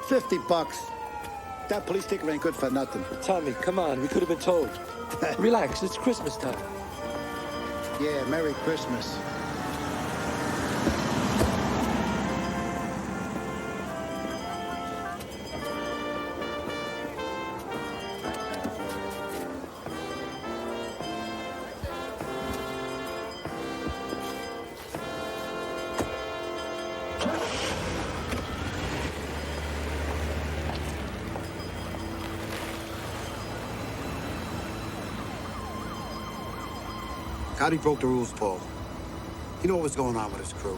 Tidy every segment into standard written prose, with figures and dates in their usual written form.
$50. That police sticker ain't good for nothing. Tommy, come on. We could have been told. Relax. It's Christmas time. Yeah, Merry Christmas. Gotti broke the rules, Paul. You know what's going on with his crew.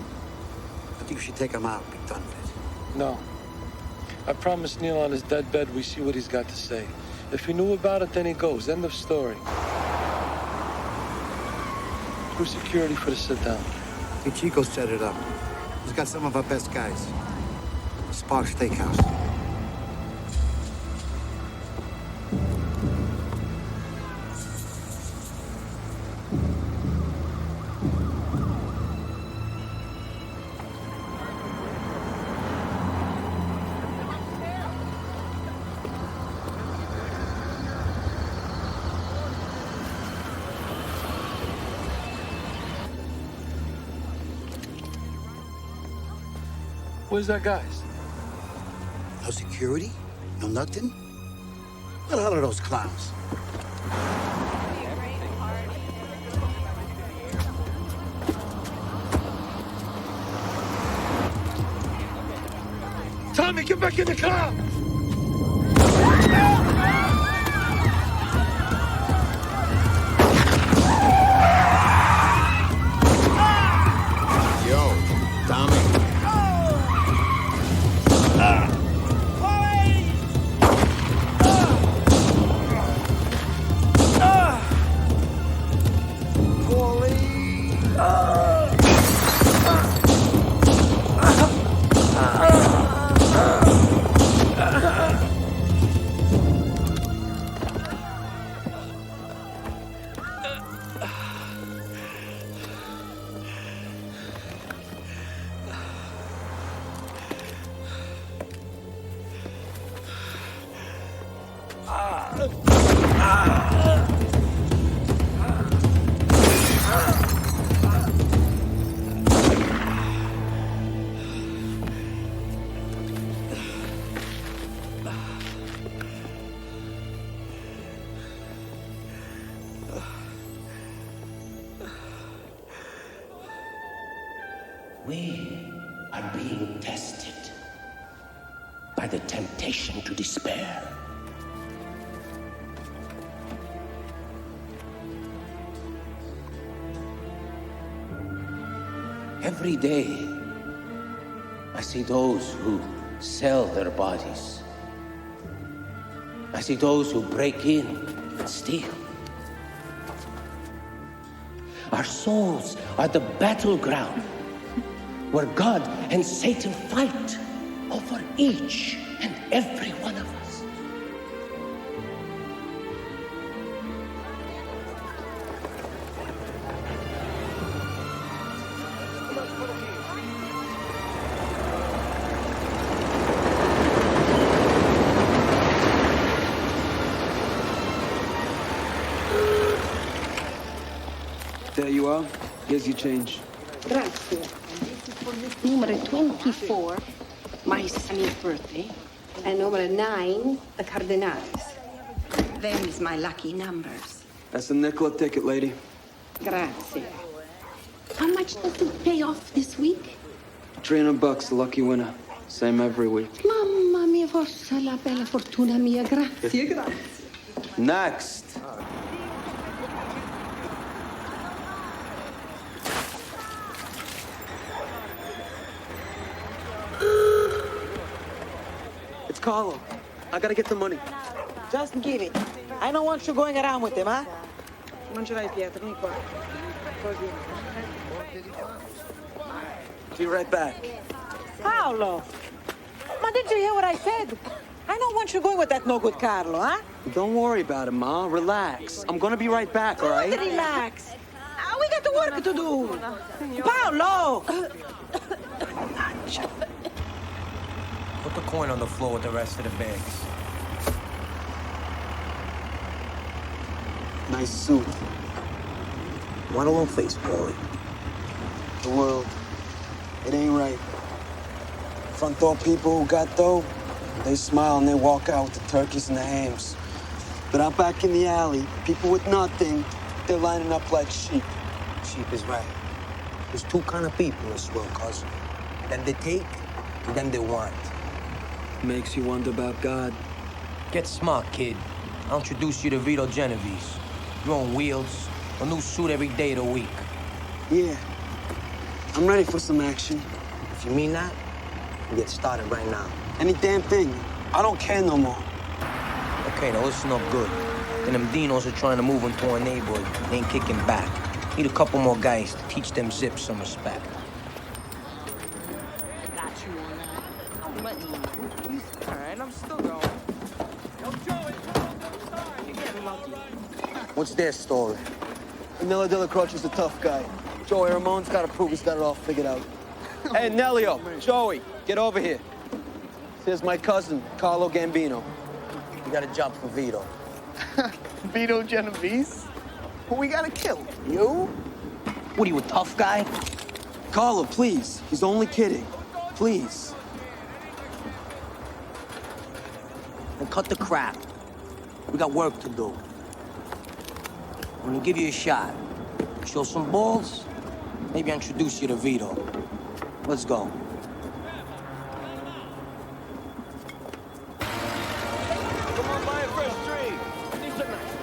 I think you should take him out and be done with it. No. I promised Neil on his deathbed we see what he's got to say. If he knew about it, then he goes. End of story. Crew security for the sit-down. I think Chico set it up. He's got some of our best guys. Spark Steakhouse. Where's that guys? No security? No nothing? What the hell are those clowns? Tommy, get back in the car! Yo, Tommy. We are being tested by the temptation to despair. Every day, I see those who sell their bodies. I see those who break in and steal. Our souls are the battleground where God and Satan fight over each and every one of us. There you are. Here's your change. Grazie. Number 24, my son's birthday. And number 9, the Cardinals. Them is my lucky numbers. That's the Nicola ticket, lady. Grazie. How much does it pay off this week? $300, the lucky winner. Same every week. Mamma mia, forza la bella fortuna mia. Grazie, grazie. Next. It's Carlo. I gotta get the money. Just give it. I don't want you going around with him, huh? Non ce l'hai, Pietro, Nicola. Così. Be right back. Paolo! Ma did you hear what I said? I don't want you going with that no-good Carlo, huh? Don't worry about it, Ma. Relax. I'm gonna be right back, all right? Relax. We got work to do. Paolo! coin on the floor with the rest of the bags. Nice suit. Want a little face, boy. The world, it ain't right. Front door people who got dough, they smile and they walk out with the turkeys and the hams. But out back in the alley, people with nothing, they're lining up like sheep. Sheep is right. There's two kind of people in this world, cousin. Them they take, and them they want. Makes you wonder about God. Get smart, kid. I'll introduce you to Vito Genovese. You're on wheels, a new suit every day of the week. Yeah, I'm ready for some action. If you mean that, we get started right now. Any damn thing. I don't care no more. Okay, now listen up good. And them Dinos are trying to move into our neighborhood. They ain't kicking back. Need a couple more guys to teach them zips some respect. Got you on that. I'm letting you. All right, I'm still going. What's their story? Danilo Della Croce's a tough guy. Joey Ramon's got to prove he's got it all figured out. Hey, Nelio, Joey, get over here. Here's my cousin, Carlo Gambino. We got a job for Vito. Vito Genovese? Who we gotta kill? You? What are you, a tough guy? Carlo, please. He's only kidding. Please. And cut the crap. We got work to do. I'm gonna give you a shot. Show some balls, maybe I'll introduce you to Vito. Let's go. Come on, buy a fresh tree. These are nice.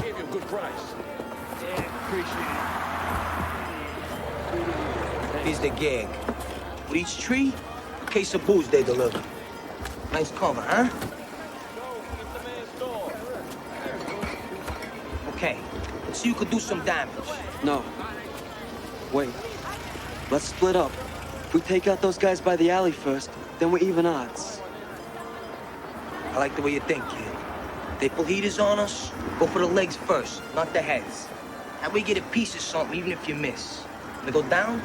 Gave you a good price. Yeah, appreciate it. Here's the gag. With each tree, a case of booze they deliver. Nice cover, huh? Okay, so you could do some damage. No. Wait. Let's split up. If we take out those guys by the alley first, then we're even odds. I like the way you think, kid. They pull heaters on us, go for the legs first, not the heads. That way you get a piece of something, even if you miss. They go down,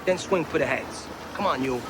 then swing for the heads. Come on, you.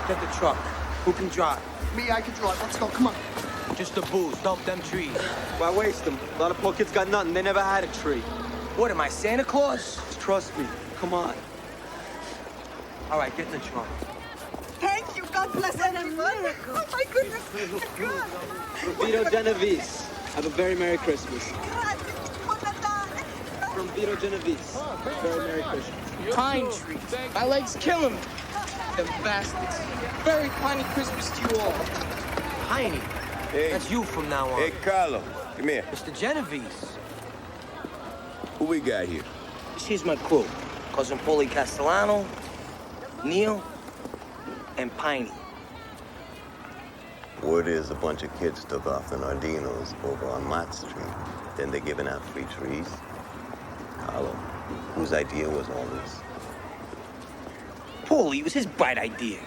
Get the truck. Who can drive? Me, I can drive. Let's go. Come on. Just the booze. Dump them trees. Why waste them? A lot of poor kids got nothing. They never had a tree. What am I, Santa Claus? Trust me. Come on. All right, get the truck. Thank you. God bless everyone. Oh, my goodness. God. Vito Genovese. Have a very Merry Christmas. From Vito Genovese. Very Merry Christmas. Pine trees. My legs killing me. The bastards. Very piney Christmas to you all. Piney. Hey. That's you from now on. Hey, Carlo, come here. Mr. Genovese. Who we got here? This here's my crew. Cousin Paulie Castellano, Neil, and Piney. Word is a bunch of kids took off in Ardinos over on Mott Street. Then they're giving out free trees. Carlo, whose idea was all this? Paulie, it was his bright idea.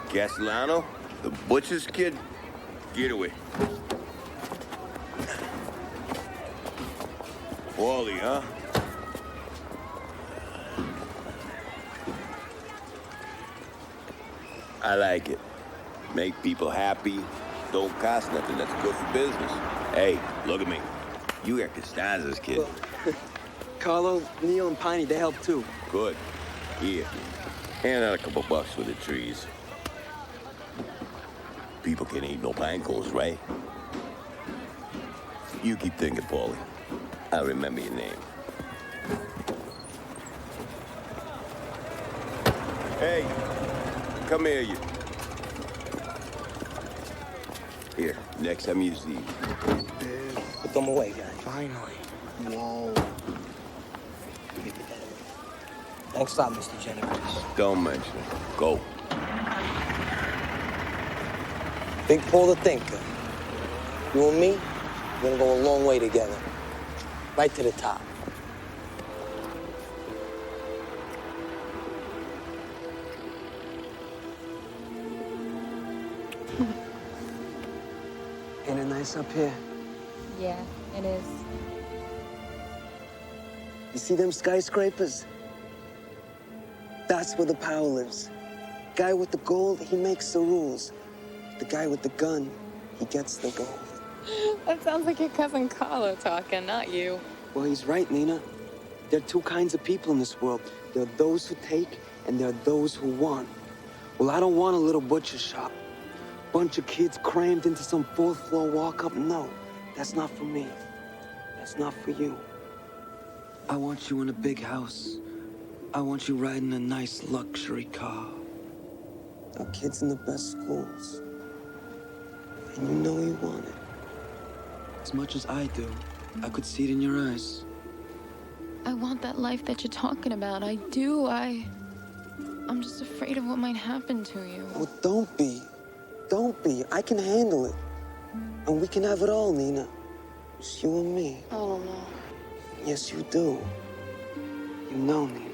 Castellano? The butcher's kid? Get away. Paulie, huh? I like it. Make people happy. Don't cost nothing. That's good for business. Hey, look at me. You got Costanza's kid. Well, Carlo, Neil, and Piney, they help too. Good. Here. Hand out a couple bucks for the trees. People can't eat no pine cones, right? You keep thinking, Paulie. I'll remember your name. Hey, come here, you. Here, next time you see. Put them away, guys. Finally. Whoa. Thanks a lot, Mr. Genovese. Don't mention it. Go. Big Paul the Thinker. You and me, we're gonna go a long way together. Right to the top. Ain't it nice up here? Yeah, it is. You see them skyscrapers? That's where the power lives. Guy with the gold, he makes the rules. The guy with the gun, he gets the gold. That sounds like your cousin Carlo talking, not you. Well, he's right, Nina. There are two kinds of people in this world. There are those who take, and there are those who want. Well, I don't want a little butcher shop. Bunch of kids crammed into some fourth-floor walk-up. No, that's not for me. That's not for you. I want you in a big house. I want you riding a nice luxury car. Our kids in the best schools. And you know you want it. As much as I do. I could see it in your eyes. I want that life that you're talking about. I do. I'm just afraid of what might happen to you. Well, don't be. Don't be. I can handle it. And we can have it all, Nina. Just you and me. I don't know. Yes, you do. You know, Nina.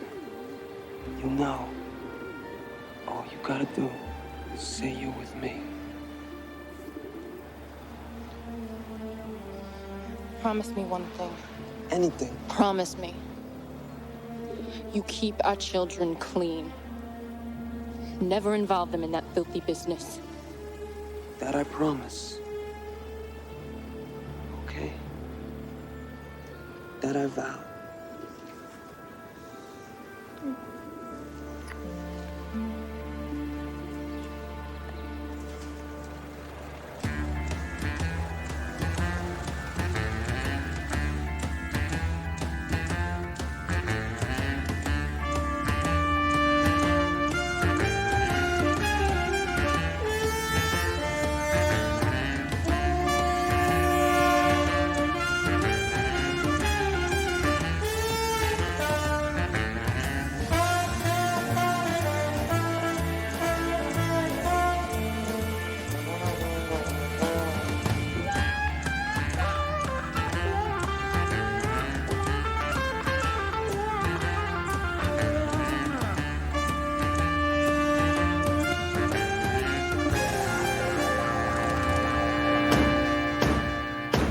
You know. All you gotta do is say you're with me. Promise me one thing. Anything. Promise me. You keep our children clean. Never involve them in that filthy business. That I promise. Okay? That I vow.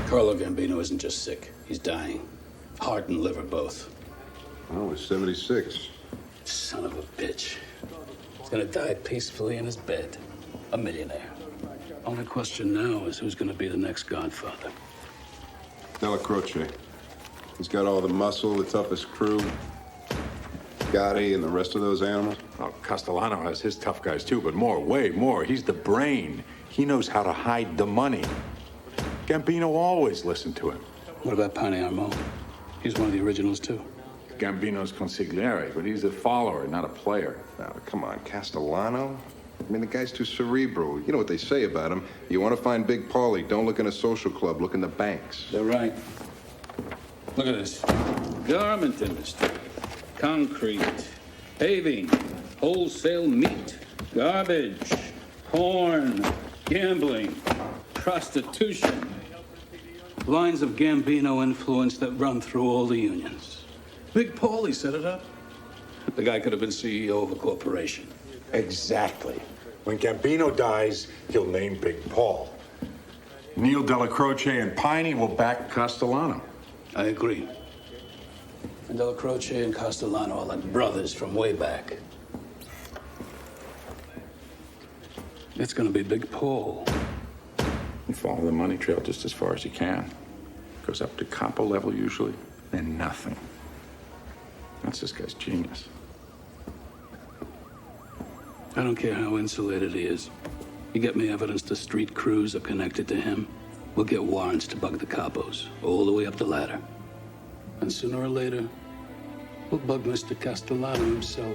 Carlo Gambino isn't just sick. He's dying. Heart and liver both. Oh, he's 76. Son of a bitch. He's gonna die peacefully in his bed. A millionaire. Only question now is who's gonna be the next Godfather. Della Croce. He's got all the muscle, the toughest crew. Gotti and the rest of those animals. Oh, Castellano has his tough guys too, but more, way more. He's the brain. He knows how to hide the money. Gambino always listened to him. What about Pane Armand? He's one of the originals too. Gambino's consigliere, but he's a follower, not a player. Now, come on, Castellano? I mean, the guy's too cerebral. You know what they say about him. You want to find Big Paulie, don't look in a social club, look in the banks. They're right. Look at this. Garment industry, concrete, paving, wholesale meat, garbage, corn, Gambling, prostitution, lines of Gambino influence that run through all the unions. Big Paulie set it up. The guy could have been CEO of a corporation. Exactly. When Gambino dies, he'll name Big Paul. Neil Della Croce and Piney will back Castellano. I agree. And Della Croce and Castellano are like brothers from way back. It's gonna be Big Paul. And follow the money trail just as far as you can. Goes up to capo level usually, then nothing. That's this guy's genius. I don't care how insulated he is. You get me evidence the street crews are connected to him, we'll get warrants to bug the capos, all the way up the ladder. And sooner or later, we'll bug Mr. Castellano himself.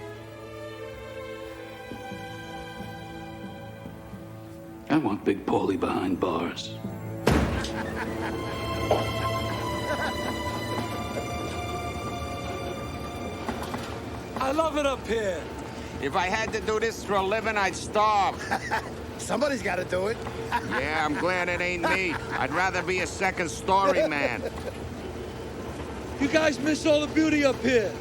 I want Big Paulie behind bars. I love it up here. If I had to do this for a living, I'd starve. Somebody's got to do it. Yeah, I'm glad it ain't me. I'd rather be a second-story man. You guys miss all the beauty up here.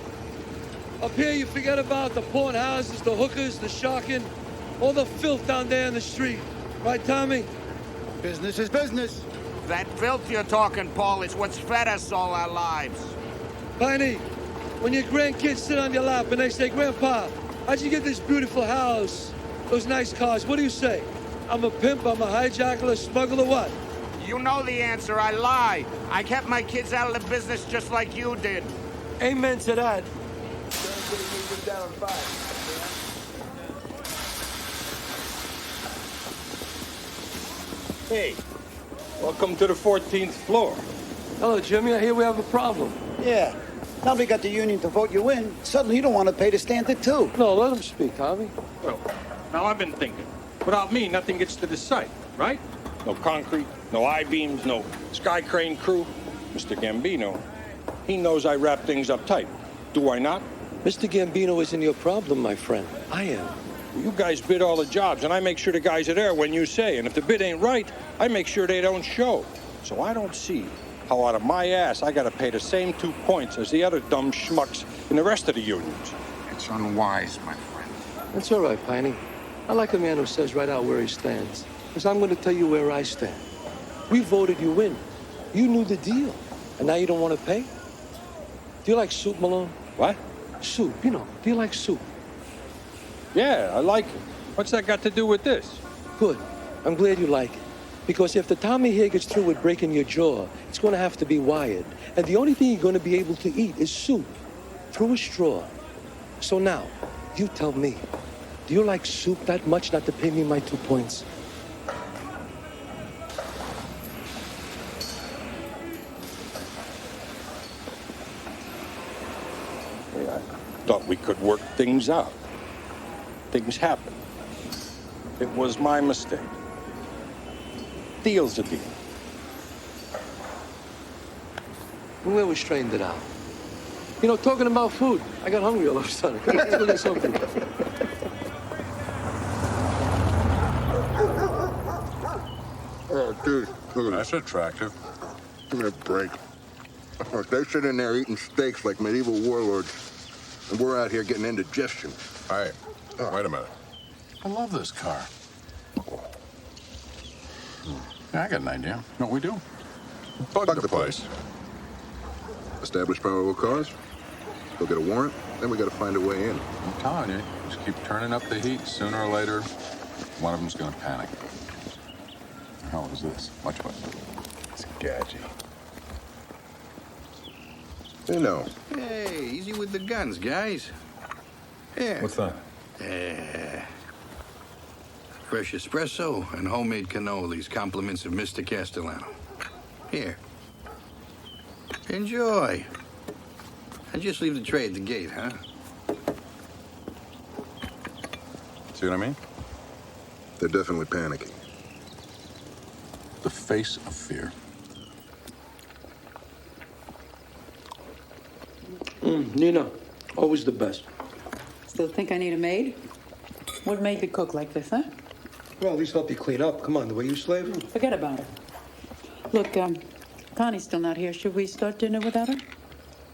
Up here, you forget about the pawn houses, the hookers, the sharking, all the filth down there in the street. Right, Tommy? Business is business. That filth you're talking, Paul, is what's fed us all our lives. Piney, when your grandkids sit on your lap and they say, Grandpa, how'd you get this beautiful house, those nice cars? What do you say? I'm a pimp, I'm a hijacker, a smuggler, what? You know the answer. I lie. I kept my kids out of the business just like you did. Amen to that. Hey, welcome to the 14th floor. Hello, Jimmy. I hear we have a problem. Yeah. Now we got the union to vote you in. Suddenly you don't want to pay to stand it too. No, let him speak, Tommy. Well, now I've been thinking. Without me, nothing gets to the site, right? No concrete, no I-beams, no sky crane crew. Mr. Gambino, he knows I wrap things up tight. Do I not? Mr. Gambino isn't your problem, my friend. I am. You guys bid all the jobs, and I make sure the guys are there when you say. And if the bid ain't right, I make sure they don't show. So I don't see how out of my ass I gotta pay the same 2 points as the other dumb schmucks in the rest of the unions. It's unwise, my friend. That's all right, Piney. I like a man who says right out where he stands. Because I'm going to tell you where I stand. We voted you in. You knew the deal. And now you don't want to pay? Do you like soup, Malone? What? Soup, you know. Do you like soup? Yeah, I like it. What's that got to do with this? Good. I'm glad you like it. Because if the Tommy here gets through with breaking your jaw, it's going to have to be wired. And the only thing you're going to be able to eat is soup through a straw. So now, you tell me, do you like soup that much not to pay me my 2 points? Yeah, I thought we could work things out. Things happen. It was my mistake. Deal's a deal. We always straightened it out. You know, talking about food, I got hungry all of a sudden. Come on, let's go get something. Oh, dude, look at that's attractive. Give me a break. They sit in there eating steaks like medieval warlords, and we're out here getting indigestion. Hey, wait a minute. I love this car. Yeah, I got an idea. You know what we do? Bug the place. Establish powerful cars. Go get a warrant. Then we got to find a way in. I'm telling you, just keep turning up the heat. Sooner or later, one of them's going to panic. The hell is this? Watch what? It's gadgy. You know. Hey, easy with the guns, guys. Here. What's that? Fresh espresso and homemade cannolis, compliments of Mr. Castellano. Here. Enjoy. And just leave the tray at the gate, huh? See what I mean? They're definitely panicking. The face of fear. Nina, always the best. Still think I need a maid? What maid could cook like this, huh? Well, at least help you clean up. Come on, the way you slave him. Forget about her. Look, Connie's still not here. Should we start dinner without her?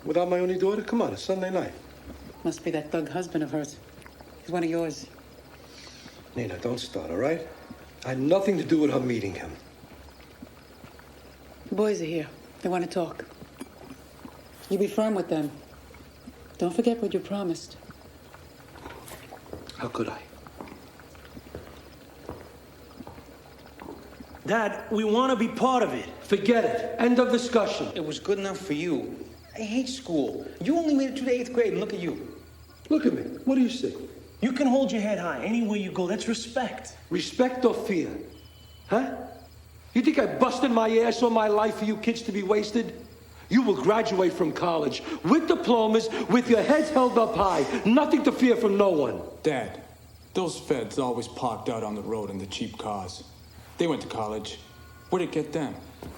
Without my only daughter? Come on, it's Sunday night. Must be that thug husband of hers. He's one of yours. Nina, don't start, all right? I had nothing to do with her meeting him. The boys are here. They want to talk. You be firm with them. Don't forget what you promised. How could I? Dad, we want to be part of it. Forget it. End of discussion. It was good enough for you. I hate school. You only made it to the 8th grade, and look at you. Look at me. What do you see? You can hold your head high anywhere you go. That's respect. Respect or fear? Huh? You think I busted my ass all my life for you kids to be wasted? You will graduate from college with diplomas, with your heads held up high. Nothing to fear from no one. Dad, those feds always parked out on the road in the cheap cars. They went to college. Where'd it get them?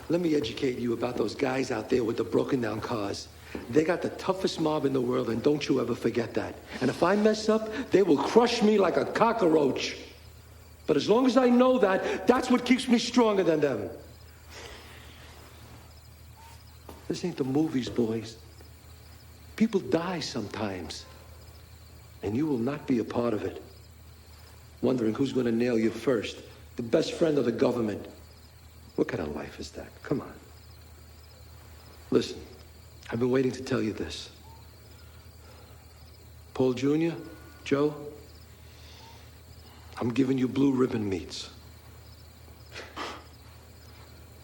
Let me educate you about those guys out there with the broken down cars. They got the toughest mob in the world, and don't you ever forget that. And if I mess up, they will crush me like a cockroach. But as long as I know that, that's what keeps me stronger than them. This ain't the movies, boys. People die sometimes. And you will not be a part of it. Wondering who's going to nail you first. The best friend of the government. What kind of life is that? Come on. Listen, I've been waiting to tell you this. Paul Jr., Joe, I'm giving you blue ribbon meats.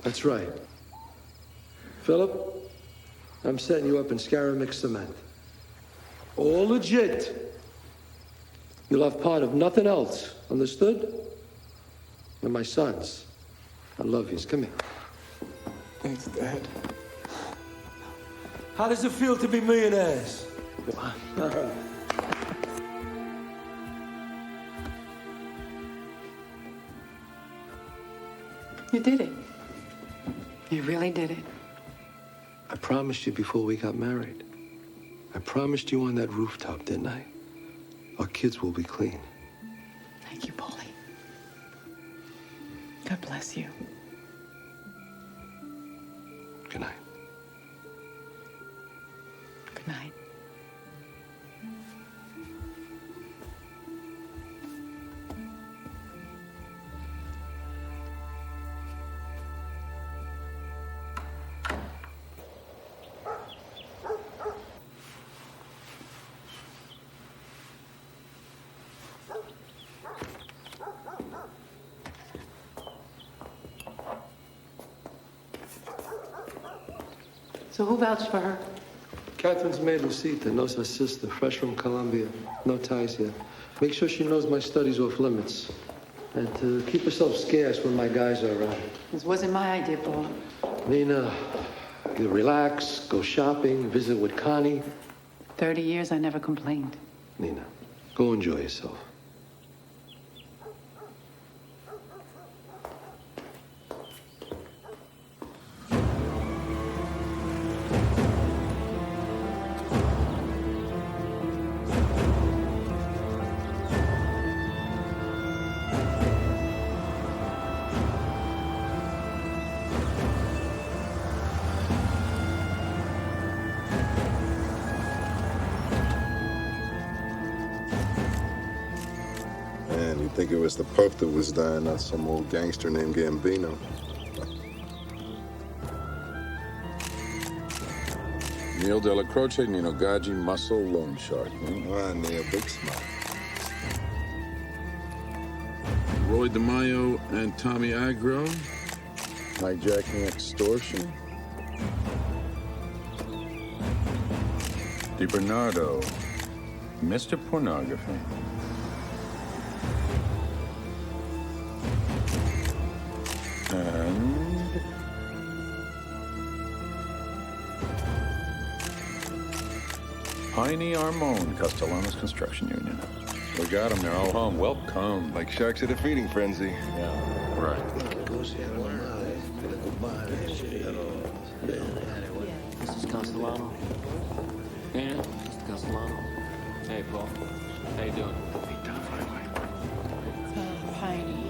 That's right. Philip, I'm setting you up in Scaramix cement. All legit. You'll have part of nothing else. Understood? And my sons. I love yous. Come here. Thanks, Dad. How does it feel to be millionaires? Come on. You did it. You really did it. I promised you before we got married. I promised you on that rooftop, didn't I? Our kids will be clean. Thank you, Paulie. God bless you. Good night. Good night. So who vouched for her? Catherine's maid Lucita knows her sister, fresh from Colombia. No ties yet. Make sure she knows my study's off limits. And to keep herself scarce when my guys are around. This wasn't my idea, Paul. Nina, you relax, go shopping, visit with Connie. 30 years, I never complained. Nina, go enjoy yourself. Man, you'd think it was the Pope that was dying, not some old gangster named Gambino. Neil Della Croce, Nino Gaggi, Muscle, Loan Shark. Ah, Neil, big smile. Roy DeMaio and Tommy Agro. Hijacking extortion. DiBernardo, Mr. Pornography. And Piney Armone, Castellanos Construction Union. We got them. They're all home. Welcome. Like sharks at a feeding frenzy. Yeah, right. This is Castellano. Yeah, Mr. Castellano. Hey, Paul. How you doing? Piney.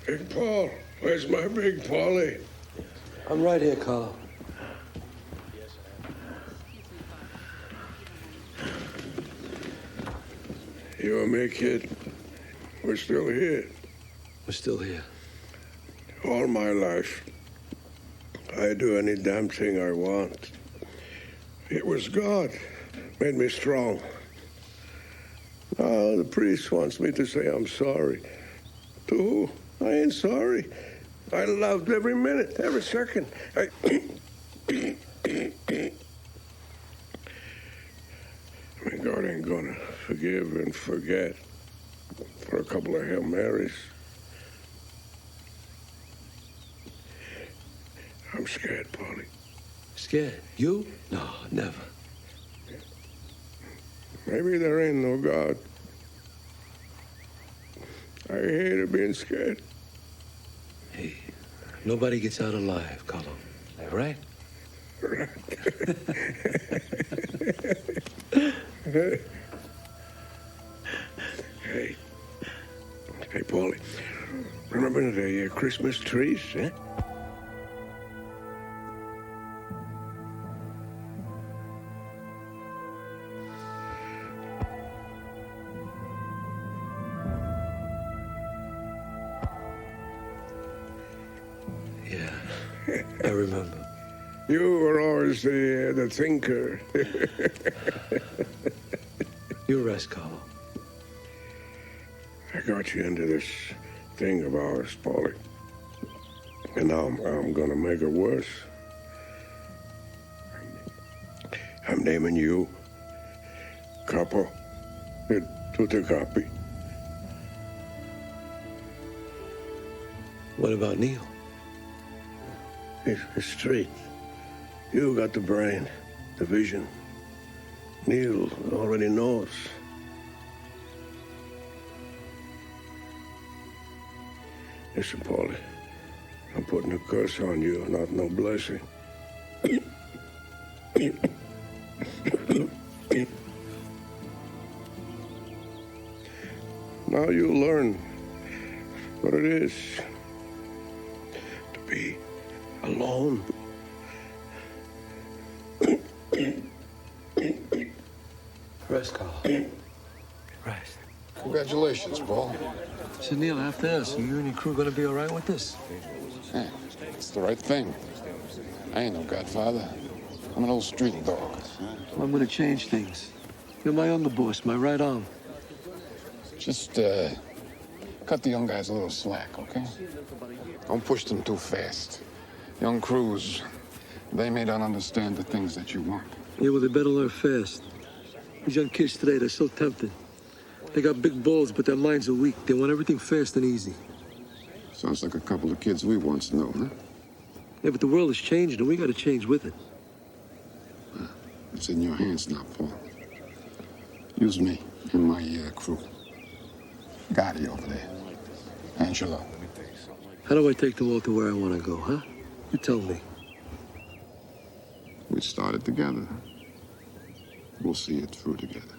Big Paul, where's my big Paulie? I'm right here, Carlo. You and me, kid. We're still here. We're still here. All my life, I do any damn thing I want. It was God made me strong. Now the priest wants me to say I'm sorry. To who? I ain't sorry. I loved every minute, every second. I mean, God ain't gonna forgive and forget for a couple of Hail Marys. I'm scared, Paulie. Scared? You? No, never. Maybe there ain't no God. I hated being scared. Hey, nobody gets out alive, Carlo. Right? Right. Hey, Paulie. Remember the Christmas trees, eh? I remember. You were always the thinker. You rest, Carlo. I got you into this thing of ours, Paulie. And now I'm gonna make it worse. I'm naming you Capo e tutti capi. What about Neil? It's straight. You got the brain, the vision. Neil already knows. Listen, Paulie, I'm putting a curse on you, not no blessing. Now you learn what it is to be alone. Rest, Carl. Rest. Congratulations, Paul. So, Neil, after this, are you and your crew gonna be all right with this? Yeah, it's the right thing. I ain't no godfather. I'm an old street dog. Well, I'm gonna change things. You're my underboss, my right arm. Just, cut the young guys a little slack, okay? Don't push them too fast. Young crews, they may not understand the things that you want. Yeah, well, they better learn fast. These young kids today, they're so tempting. They got big balls, but their minds are weak. They want everything fast and easy. Sounds like a couple of kids we once knew, huh? Yeah, but the world is changing, and we gotta change with it. It's in your hands now, Paul. Use me and my crew. Gotti over there. Angelo. How do I take the world to where I want to go, huh? You tell me. We started together. We'll see it through together.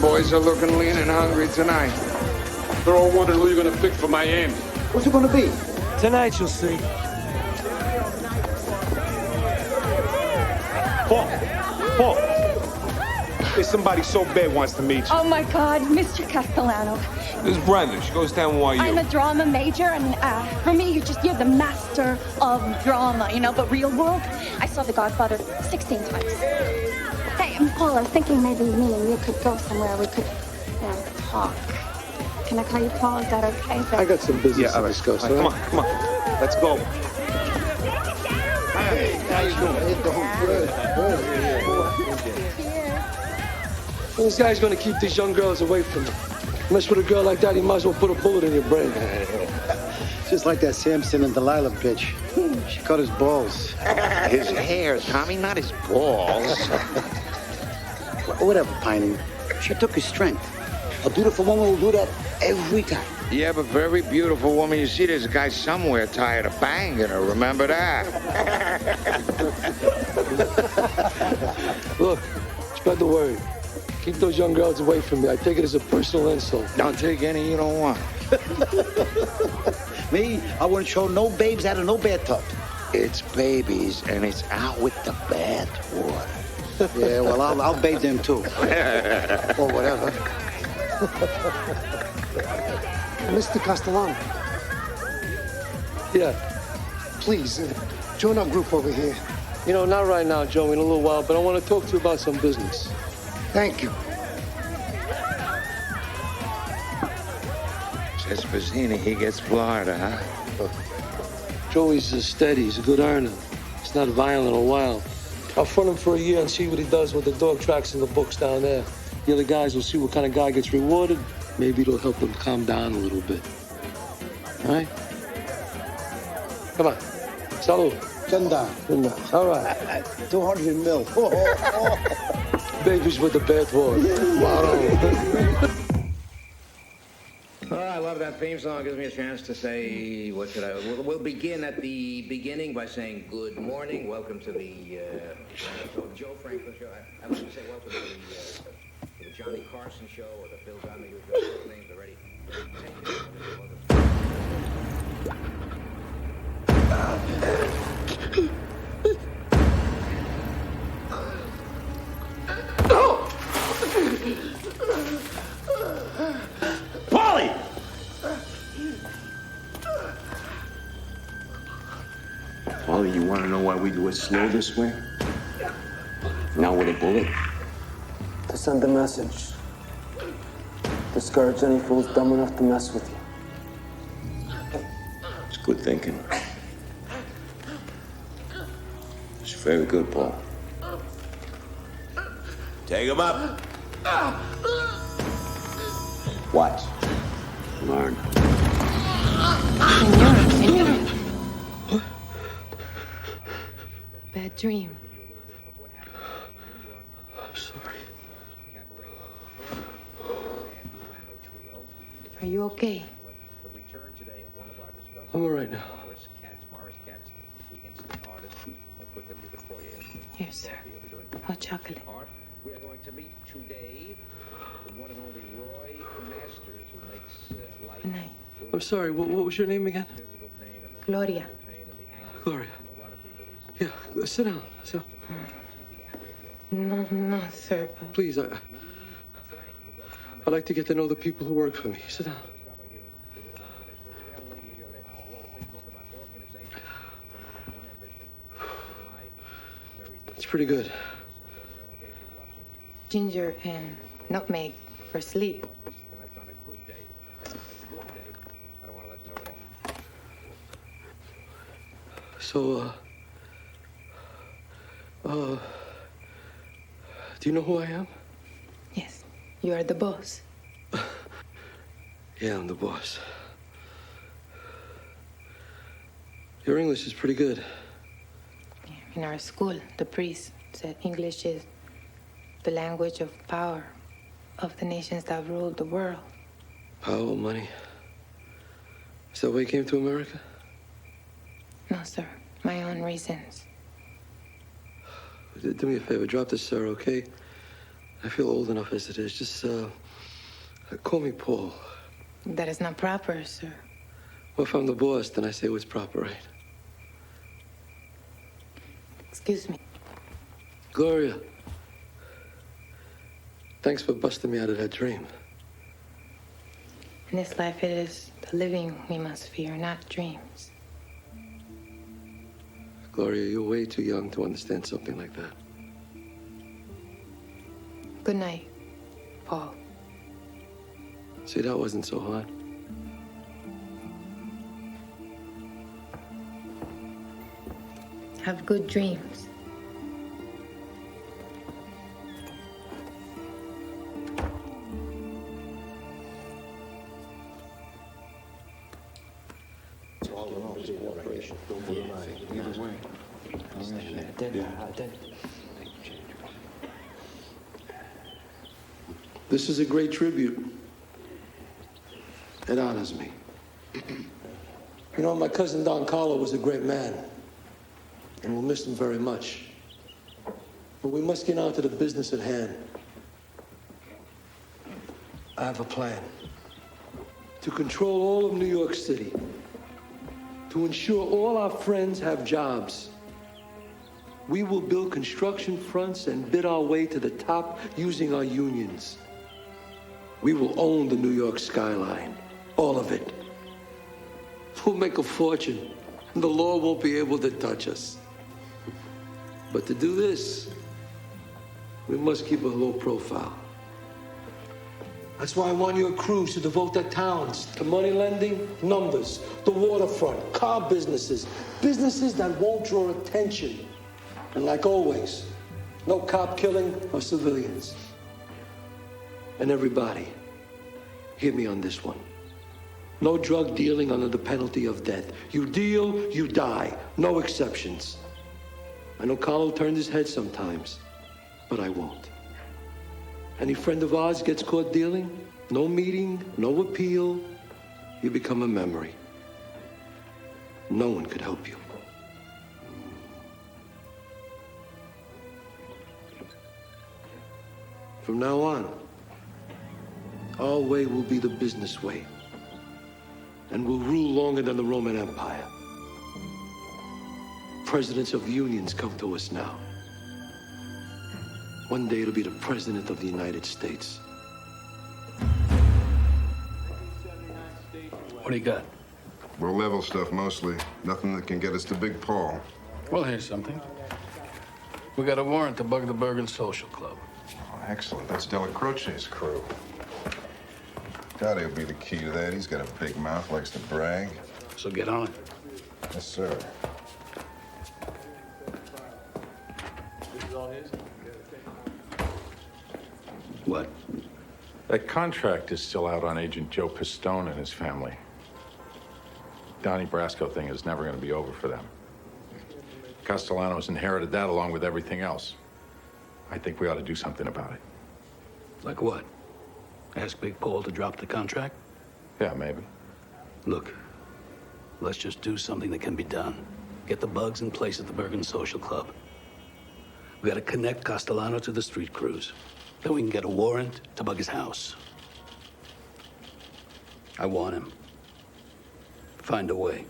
Boys are looking lean and hungry tonight. They're all wondering who you're gonna pick for Miami. What's it gonna be? Tonight you'll see. Paul, there's somebody so bad wants to meet you. Oh my God, Mr. Castellano. This is Brenda. She goes to NYU. I'm a drama major, and for me, you're the master of drama, but real world, I saw The Godfather 16 times. Hey, Paul, I was thinking maybe me and you could go somewhere we could, talk. Can I call you Paul? Is that okay? I got some business to discuss. Come on. Let's go. Hey, how you doing? Good. This guy's gonna keep these young girls away from me. Mess with a girl like that, he might as well put a bullet in your brain. Just like that Samson and Delilah bitch. She cut his balls. His hair, Tommy, not his balls. Whatever, Piney. She took his strength. A beautiful woman will do that every time. Yeah, but for every beautiful woman you see, there's a guy somewhere tired of banging her. Remember that? Look, spread the word. Keep those young girls away from me. I take it as a personal insult. Don't take any you don't want. Me, I wouldn't show no babes out of no bathtub. It's babies, and it's out with the bath water. Yeah, well, I'll bathe them too. Or whatever. Mr. Castellano. Yeah. Please, join our group over here. You know, not right now, Joe, in a little while, but I want to talk to you about some business. Thank you. Says Spazzini, he gets Florida, huh? Joey's steady. He's a good earner. He's not violent or wild. I'll front him for a year and see what he does with the dog tracks in the books down there. The other guys will see what kind of guy gets rewarded. Maybe it'll help them calm down a little bit. All right? Come on. Salud. Genda. All right. 200 mil. Babies with the bathwater. Wow. Oh, I love that theme song. It gives me a chance to say, what should I? We'll begin at the beginning by saying good morning. Welcome to the Joe Franklin show. I like to say welcome to the Johnny Carson show or the Bill Donahue show. Those names are ready. Paulie! Paulie, you want to know why we do it slow this way? Now with a bullet? To send a message. Discourage any fools dumb enough to mess with you. It's good thinking. It's very good, Paul. Take him up. Watch. Learn. Senor. Bad dream. I'm sorry. Are you okay? I'm all right now. Here, sir. Hot chocolate. We are going to meet today the one and only Roy Masters, who makes life. Good night. I'm sorry. What was your name again? Gloria. Gloria. Yeah, sit down. Sit down. No, sir. Please, I'd like to get to know the people who work for me. Sit down. It's pretty good. Ginger and nutmeg for sleep. So, do you know who I am? Yes, you are the boss. Yeah, I'm the boss. Your English is pretty good. In our school, the priest said English is the language of power of the nations that ruled the world. Power, money. Is that why you came to America? No, sir. My own reasons. Do me a favor, drop this, sir, okay? I feel old enough as it is. Just, call me Paul. That is not proper, sir. Well, if I'm the boss, then I say what's proper, right? Excuse me. Gloria. Thanks for busting me out of that dream. In this life, it is the living we must fear, not dreams. Gloria, you're way too young to understand something like that. Good night, Paul. See, that wasn't so hard. Have good dreams. Either way. This is a great tribute. It honors me. You know, my cousin Don Carlo was a great man, and we'll miss him very much. But we must get on to the business at hand. I have a plan to control all of New York City, to ensure all our friends have jobs. We will build construction fronts and bid our way to the top using our unions. We will own the New York skyline, all of it. We'll make a fortune, and the law won't be able to touch us. But to do this, we must keep a low profile. That's why I want your crews to devote their talents to money lending, numbers, the waterfront, car businesses, businesses that won't draw attention. And like always, no cop killing or civilians. And everybody, hear me on this one. No drug dealing under the penalty of death. You deal, you die. No exceptions. I know Carlo turned his head sometimes, but I won't. Any friend of ours gets caught dealing, no meeting, no appeal, you become a memory. No one could help you. From now on, our way will be the business way, and will rule longer than the Roman Empire. Presidents of unions come to us now. One day it'll be the President of the United States. What do you got? We're level stuff mostly. Nothing that can get us to Big Paul. Well, here's something. We got a warrant to bug the Bergen Social Club. Oh, excellent. That's Della Croce's crew. Gotti will be the key to that. He's got a big mouth, likes to brag. So get on it. Yes, sir. What? That contract is still out on Agent Joe Pistone and his family. Donnie Brasco thing is never going to be over for them. Castellano's inherited that along with everything else. I think we ought to do something about it. Like what? Ask Big Paul to drop the contract? Yeah, maybe. Look, let's just do something that can be done. Get the bugs in place at the Bergen Social Club. We gotta connect Castellano to the street crews. Then we can get a warrant to bug his house. I want him. Find a way.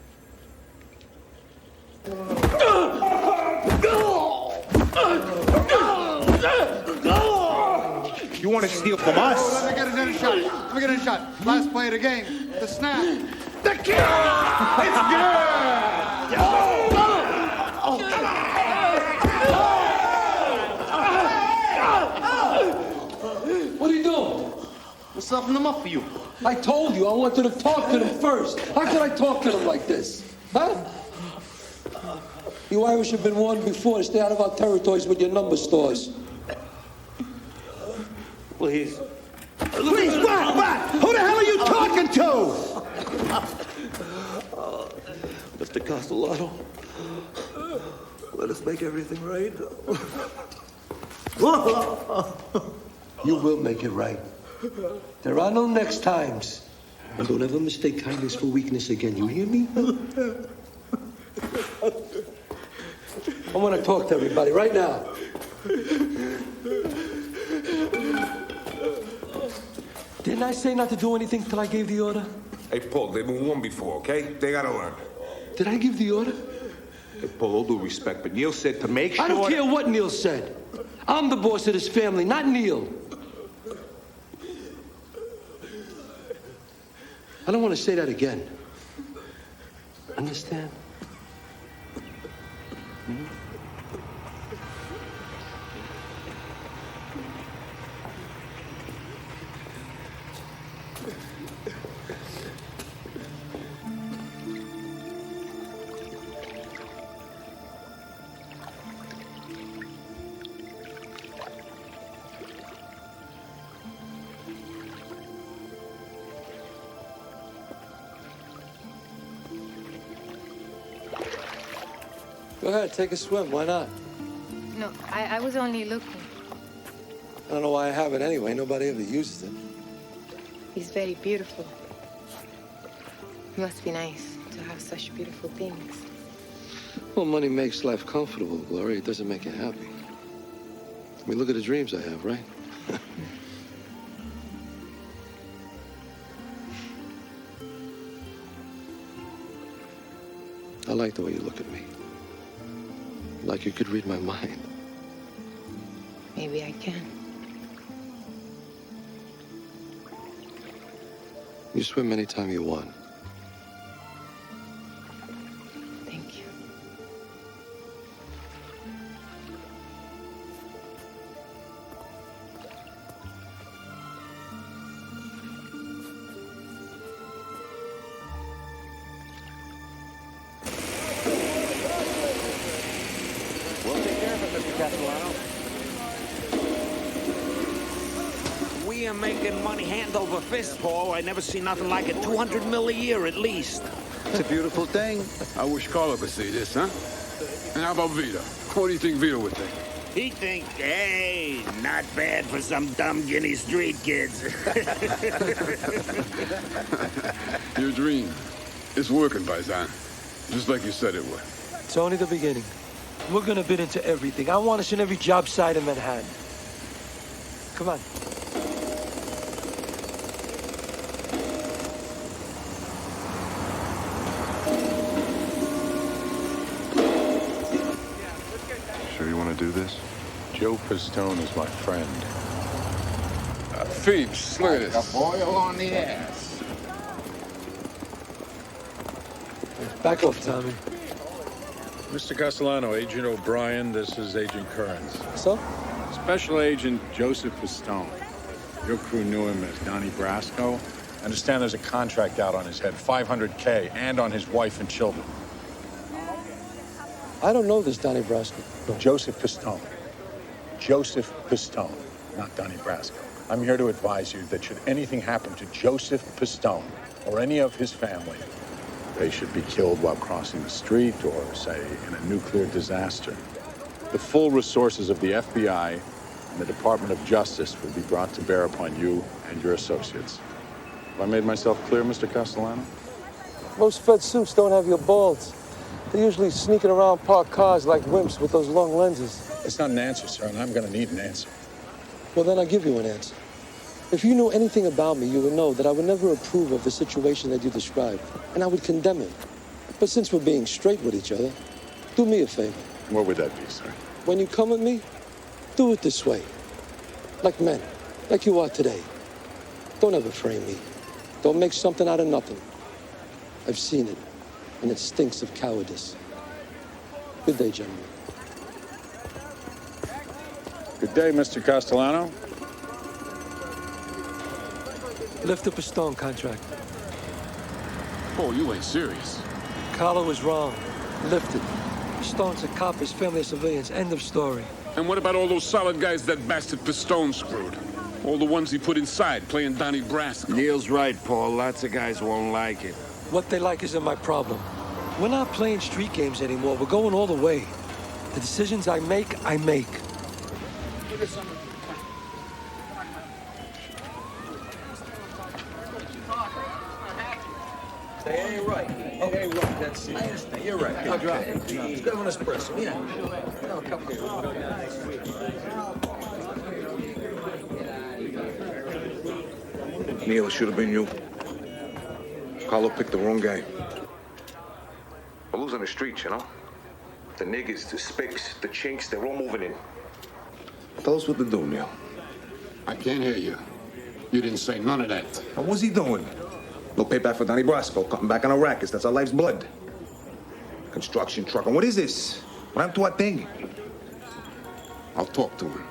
You want to steal from us? Let me get another shot. Let me get another shot. Last play of the game. The snap. The kick! It's What are you doing? We're softening them up for you. I told you I wanted to talk to them first. How could I talk to them like this? Huh? You Irish have been warned before to stay out of our territories with your number stores. Please. Please, what? Who the hell are you talking to? Mr. Castellano, let us make everything right. You will make it right. There are no next times. And don't ever mistake kindness for weakness again. You hear me? I want to talk to everybody right now. Didn't I say not to do anything till I gave the order? Hey, Paul, they've been warned before, okay? They gotta learn. Did I give the order? Hey, Paul, all due respect, but Neil said to make sure... I don't care what Neil said. I'm the boss of this family, not Neil. I don't want to say that again. Understand? Go ahead, take a swim. Why not? No, I was only looking. I don't know why I have it anyway. Nobody ever uses it. It's very beautiful. It must be nice to have such beautiful things. Well, money makes life comfortable, Gloria. It doesn't make you happy. I mean, look at the dreams I have, right? I like the way you look at me. Like you could read my mind. Maybe I can. You swim anytime you want. Thank you. We'll take care of it, Mr. Castellano. We are making money hand over fist, Paul. I never seen nothing like it. 200 mil a year at least. It's a beautiful thing. I wish Carlo could see this, huh? And how about Vito? What do you think Vito would think? He think, hey, not bad for some dumb Guinea street kids. Your dream. It's working, Paisan. Just like you said it would. It's only the beginning. We're gonna bid into everything. I want us in every job site in Manhattan. Come on. Sure you want to do this? Joe Pistone is my friend. Phoebes, look at this. A boil on the ass. Back off, Tommy. Mr. Castellano, Agent O'Brien, this is Agent Kearns. So? Special Agent Joseph Pistone. Your crew knew him as Donnie Brasco. I understand there's a contract out on his head, $500K, and on his wife and children. I don't know this Donnie Brasco. Joseph Pistone. Joseph Pistone, not Donnie Brasco. I'm here to advise you that should anything happen to Joseph Pistone or any of his family, they should be killed while crossing the street or, say, in a nuclear disaster. The full resources of the FBI and the Department of Justice will be brought to bear upon you and your associates. Have I made myself clear, Mr. Castellano? Most Fed suits don't have your balls. They're usually sneaking around parked cars like wimps with those long lenses. It's not an answer, sir, and I'm going to need an answer. Well, then I'll give you an answer. If you knew anything about me, you would know that I would never approve of the situation that you described, and I would condemn it. But since we're being straight with each other, do me a favor. What would that be, sir? When you come at me, do it this way. Like men, like you are today. Don't ever frame me. Don't make something out of nothing. I've seen it, and it stinks of cowardice. Good day, gentlemen. Good day, Mr. Castellano. Lift the Pistone contract. Oh, you ain't serious. Carlo was wrong. Lift it. Pistone's a cop, his family are civilians. End of story. And what about all those solid guys that bastard Pistone screwed? All the ones he put inside, playing Donnie Brasco. Neil's right, Paul. Lots of guys won't like it. What they like isn't my problem. We're not playing street games anymore. We're going all the way. The decisions I make, I make. They ain't right. Okay, right. That's it. I understand. You're right. I'll drop it. Let's go have an espresso. Yeah. No, a cup of Neil, it should have been you. Carlo picked the wrong guy. We're losing the streets, you know? The niggas, the spicks, the chinks, they're all moving in. Tell us what to do, Neil. I can't hear you. You didn't say none of that. Now, what's he doing? No payback for Donnie Brasco, cutting back on our rackets. That's our life's blood. Construction truck. And what is this? What happened to our thing? I'll talk to him.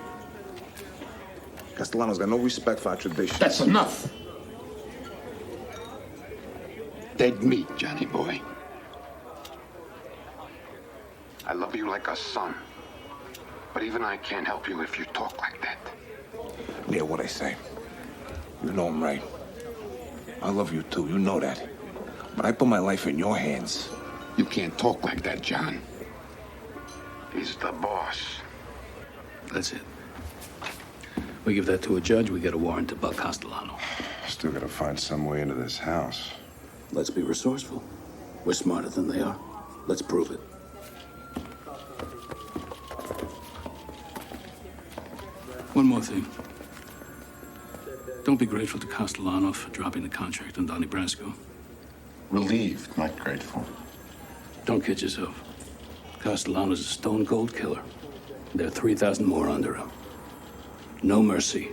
Castellano's got no respect for our tradition. That's enough. Dead meat, Johnny boy. I love you like a son. But even I can't help you if you talk like that. Neil, what I say. You know I'm right. I love you too, you know that. But I put my life in your hands. You can't talk like that, John. He's the boss. That's it. We give that to a judge, we get a warrant to buck Castellano. Still gotta find some way into this house. Let's be resourceful. We're smarter than they are. Let's prove it. One more thing. Don't be grateful to Castellano for dropping the contract on Donnie Brasco. Relieved, not grateful. Don't kid yourself. Castellano's a stone-cold killer. There are 3,000 more under him. No mercy.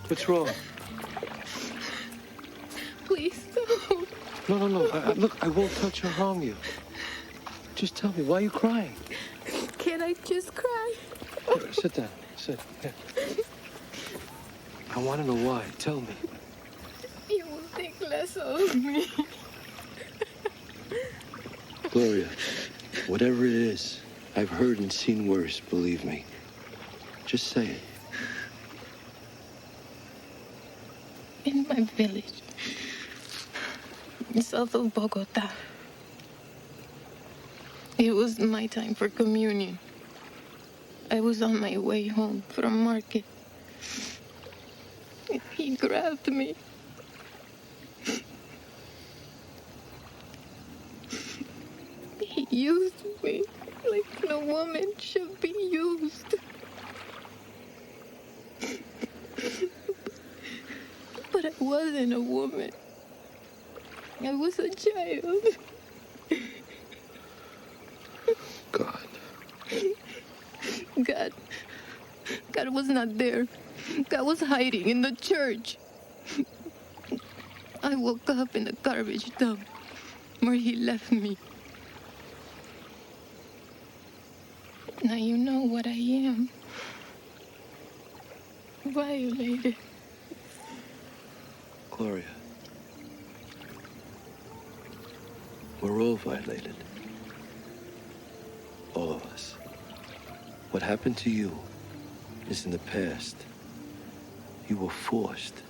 What's wrong? Please don't. No. Look, I won't touch or harm you. Just tell me, why are you crying? Can I just cry? Sit down. Sit. Here. I want to know why. Tell me. You will think less of me. Gloria, whatever it is, I've heard and seen worse, believe me. Just say it. In my village, south of Bogota. It was my time for communion. I was on my way home from market. He grabbed me. He used me like no woman should be used. But I wasn't a woman. I was a child. God was not there. God was hiding in the church. I woke up in the garbage dump where he left me. Now you know what I am. Violated. Gloria, we're all violated. All of us. What happened to you is in the past. You were forced.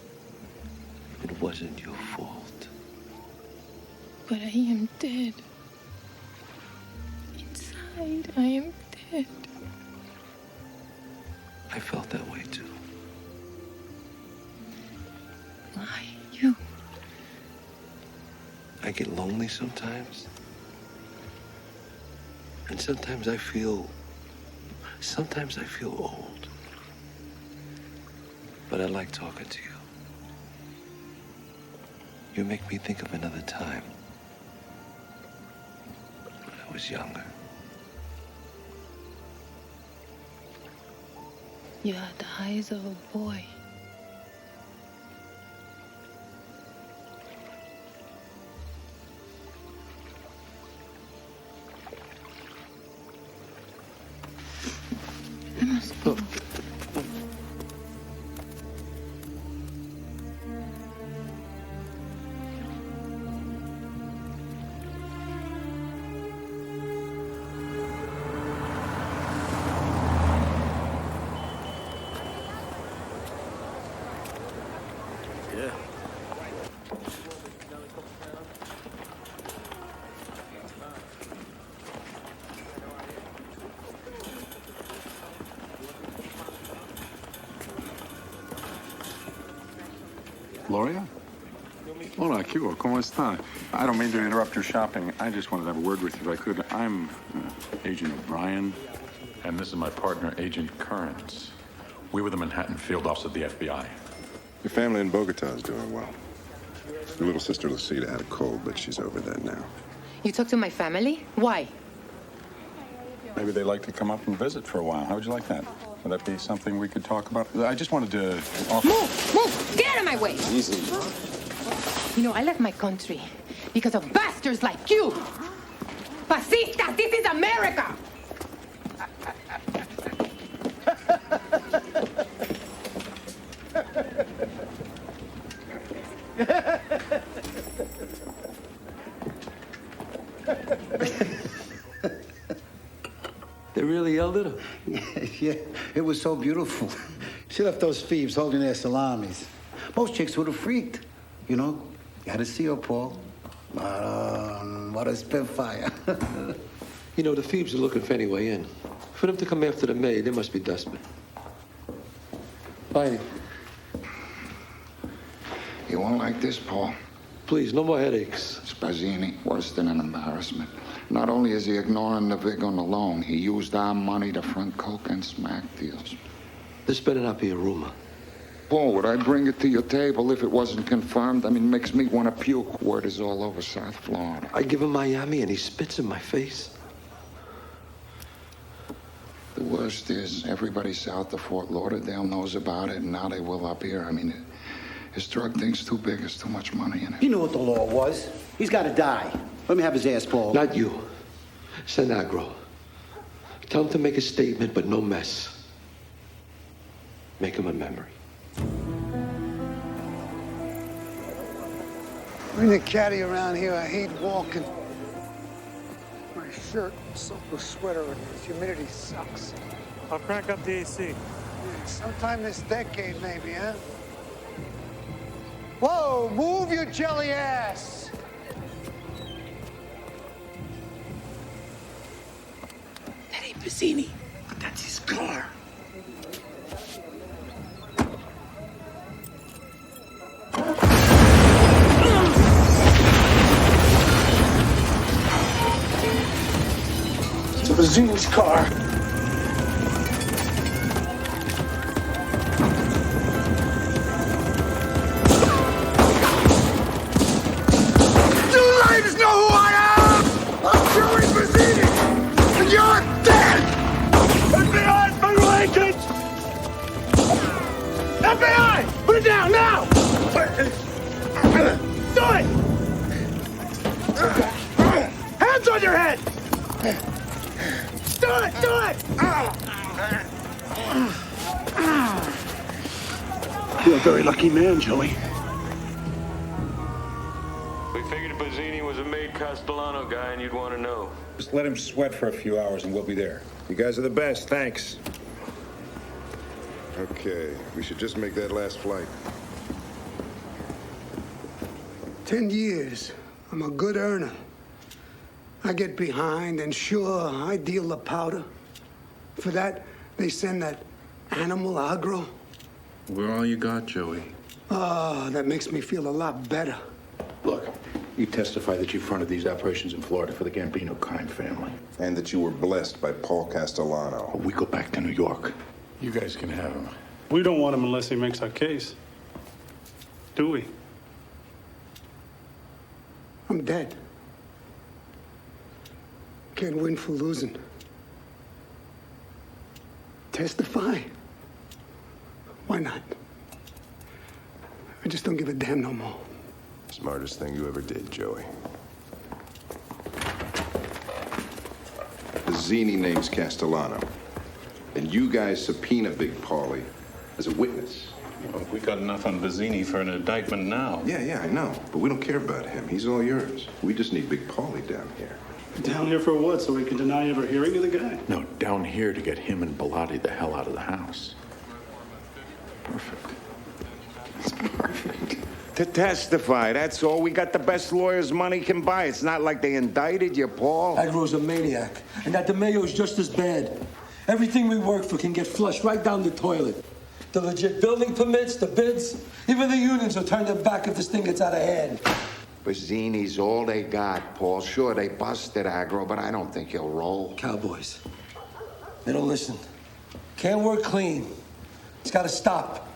It wasn't your fault. But I am dead. Inside, I am dead. I felt that way too. Why you? I get lonely sometimes. And sometimes I feel old. But I like talking to you. You make me think of another time. When I was younger. You had the eyes of a boy. I must go. Gloria? All Hola, Cuba. ¿Cómo está? I don't mean to interrupt your shopping. I just wanted to have a word with you if I could. I'm Agent O'Brien, and this is my partner, Agent Kearns. We were the Manhattan field office of the FBI. Your family in Bogota is doing well. Your little sister Lucida had a cold, but she's over that now. You talk to my family? Why? Maybe they'd like to come up and visit for a while. How would you like that? Would that be something we could talk about? I just wanted to offer... Move! Get out of my way! Easy. You know, I left my country because of bastards like you. Fascistas, this is America! They really yelled at her? Yeah, it was so beautiful. She left those thieves holding their salamis. Most chicks would have freaked. You know, you had to see her, Paul. What a spitfire. You know, the thieves are looking for any way in. For them to come after the maid, they must be desperate. Bye. You won't like this, Paul. Please, no more headaches. Spazzini, worse than an embarrassment. Not only is he ignoring the vig on the loan, he used our money to front coke and smack deals. This better not be a rumor. Paul, would I bring it to your table if it wasn't confirmed? I mean, makes me want to puke. Word is all over South Florida. I give him Miami and he spits in my face. The worst is everybody south of Fort Lauderdale knows about it, and now they will up here. I mean, his drug thing's too big. There's too much money in it. You know what the law was. He's got to die. Let me have his ass, Paul. Not you. Senagro. Tell him to make a statement, but no mess. Make him a memory. Bring the caddy around here. I hate walking. My shirt, soaker sweater, and the humidity sucks. I'll crank up the AC. Yeah, sometime this decade, maybe, huh? Whoa, move your jelly ass! That ain't Bazzini. That's his car. It's Bazzini's car. Know who I am! I'm Joey Bazzini, and you're dead! FBI, federal agents! FBI! Put it down now! Do it! Hands on your head! Do it! Do it! You're a very lucky man, Joey. We figured Bazzini was a maid Castellano guy and you'd want to know. Just let him sweat for a few hours and we'll be there. You guys are the best, thanks. Okay, we should just make that last flight. 10 years. I'm a good earner. I get behind, and sure, I deal the powder. For that, they send that animal aggro. We're all you got, Joey. Oh, that makes me feel a lot better. Look, you testify that you fronted these operations in Florida for the Gambino crime family. And that you were blessed by Paul Castellano. We go back to New York. You guys can have him. We don't want him unless he makes our case. Do we? I'm dead. Can't win for losing. Testify? Why not? I just don't give a damn no more. Smartest thing you ever did, Joey. Bazzini names Castellano. And you guys subpoena Big Paulie as a witness. Well, we got enough on Bazzini for an indictment now. Yeah, I know. But we don't care about him. He's all yours. We just need Big Paulie down here. Down here for what? So we can deny ever hearing of the guy? No, down here to get him and Bellotti the hell out of the house. Perfect. It's perfect. To testify, that's all. We got the best lawyers money can buy. It's not like they indicted you, Paul. Agro's a maniac, and that DeMayo's just as bad. Everything we work for can get flushed right down the toilet. The legit building permits, the bids, even the unions will turn their back if this thing gets out of hand. Bazzini's all they got, Paul. Sure, they busted Agro, but I don't think he'll roll. Cowboys. They don't listen. Can't work clean. It's got to stop.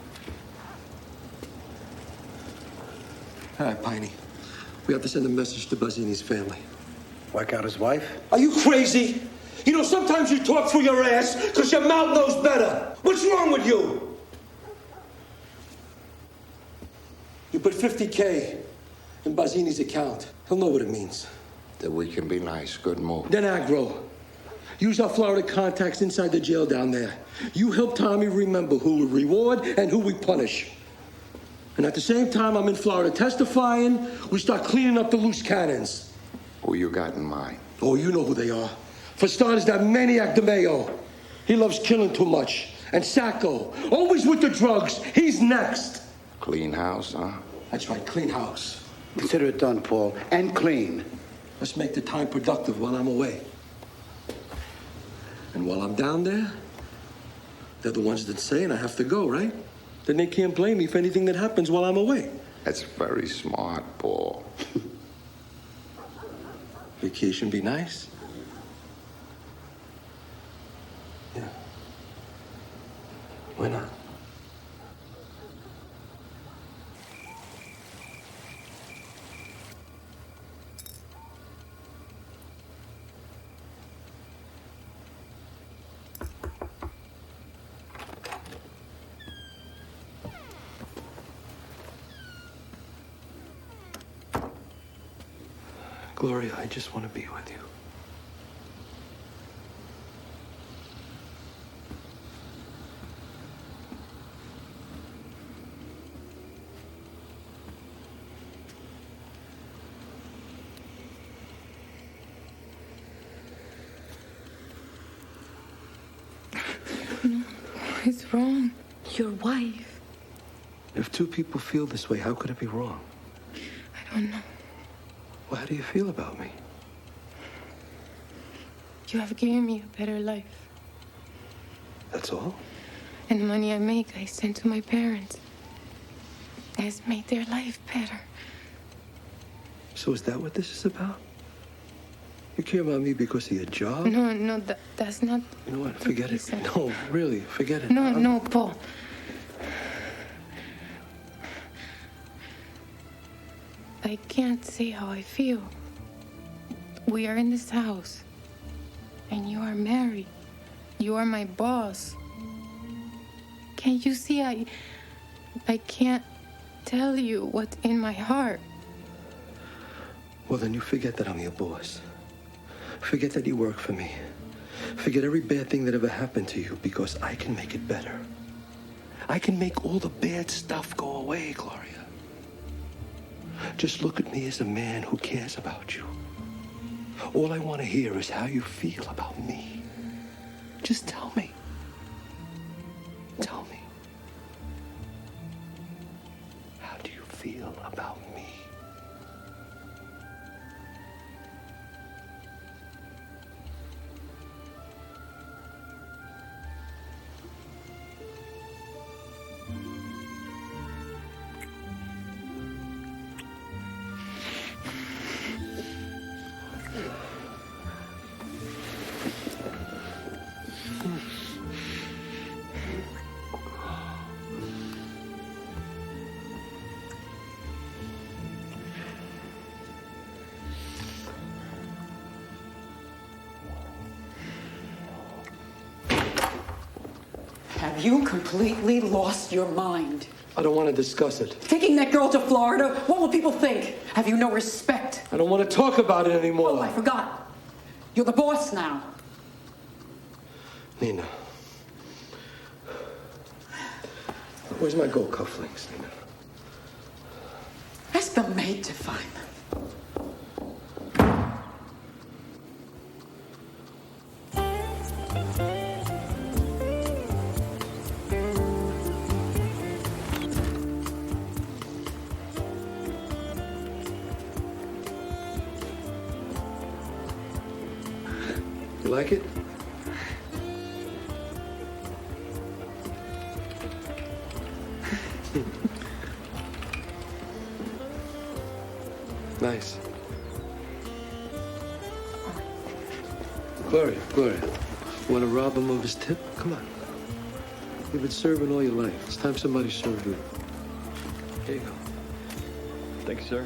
All right, Piney. We have to send a message to Bazzini's family. Whack out his wife? Are you crazy? You know, sometimes you talk through your ass because your mouth knows better. What's wrong with you? You put $50K in Bazzini's account. He'll know what it means. That we can be nice. Good move. Then Agro. Use our Florida contacts inside the jail down there. You help Tommy remember who we reward and who we punish. And at the same time I'm in Florida testifying, we start cleaning up the loose cannons. Who you got in mind? Oh, you know who they are. For starters, that maniac DeMayo. He loves killing too much. And Sacco, always with the drugs. He's next. Clean house, huh? That's right, clean house. Consider it done, Paul. And clean. Let's make the time productive while I'm away. And while I'm down there, they're the ones that say, and I have to go, right? Then they can't blame me for anything that happens while I'm away. That's very smart, Paul. Vacation be nice? Yeah. Why not? Gloria, I just want to be with you. No, what's wrong? Your wife. If two people feel this way, how could it be wrong? I don't know. Well, how do you feel about me? You have given me a better life. That's all? And the money I make, I send to my parents. It has made their life better. So is that what this is about? You care about me because of your job? No, that's not... You know what? Forget it. No, really, forget it. No, Paul. I can't say how I feel. We are in this house, and you are married. You are my boss. Can't you see I can't tell you what's in my heart? Well, then you forget that I'm your boss. Forget that you work for me. Forget every bad thing that ever happened to you because I can make it better. I can make all the bad stuff go away, Gloria. Just look at me as a man who cares about you. All I want to hear is how you feel about me. Just tell me. Tell me. How do you feel about me? Have you completely lost your mind? I don't want to discuss it. Taking that girl to Florida, what will people think? Have you no respect? I don't want to talk about it anymore. Oh, I forgot. You're the boss now. Nina. Where's my gold cufflinks, Nina? Ask the maid to find them. You like it? Nice. Gloria, you want to rob him of his tip? Come on. You've been serving all your life. It's time somebody served you. Here you go. Thank you, sir.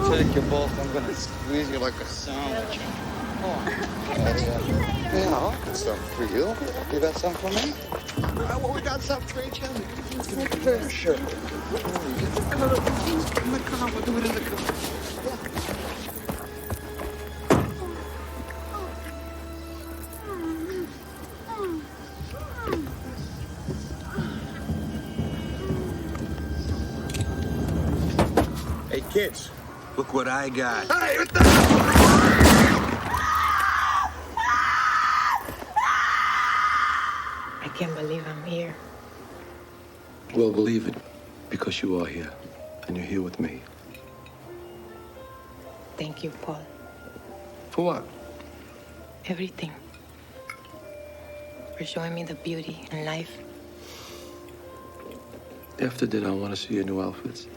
Take you both. I'm gonna squeeze you like a sandwich. Yeah, I'll get some for you. You got some for me? Well, we got some for each other. Sure. Get in the car. We'll do it in the car. Hey, kids, look what I got. Hey, what the? I can't believe I'm here. Well, believe it, because you are here, and you're here with me. Thank you, Paul. For what? Everything. For showing me the beauty in life. After dinner, I want to see your new outfits.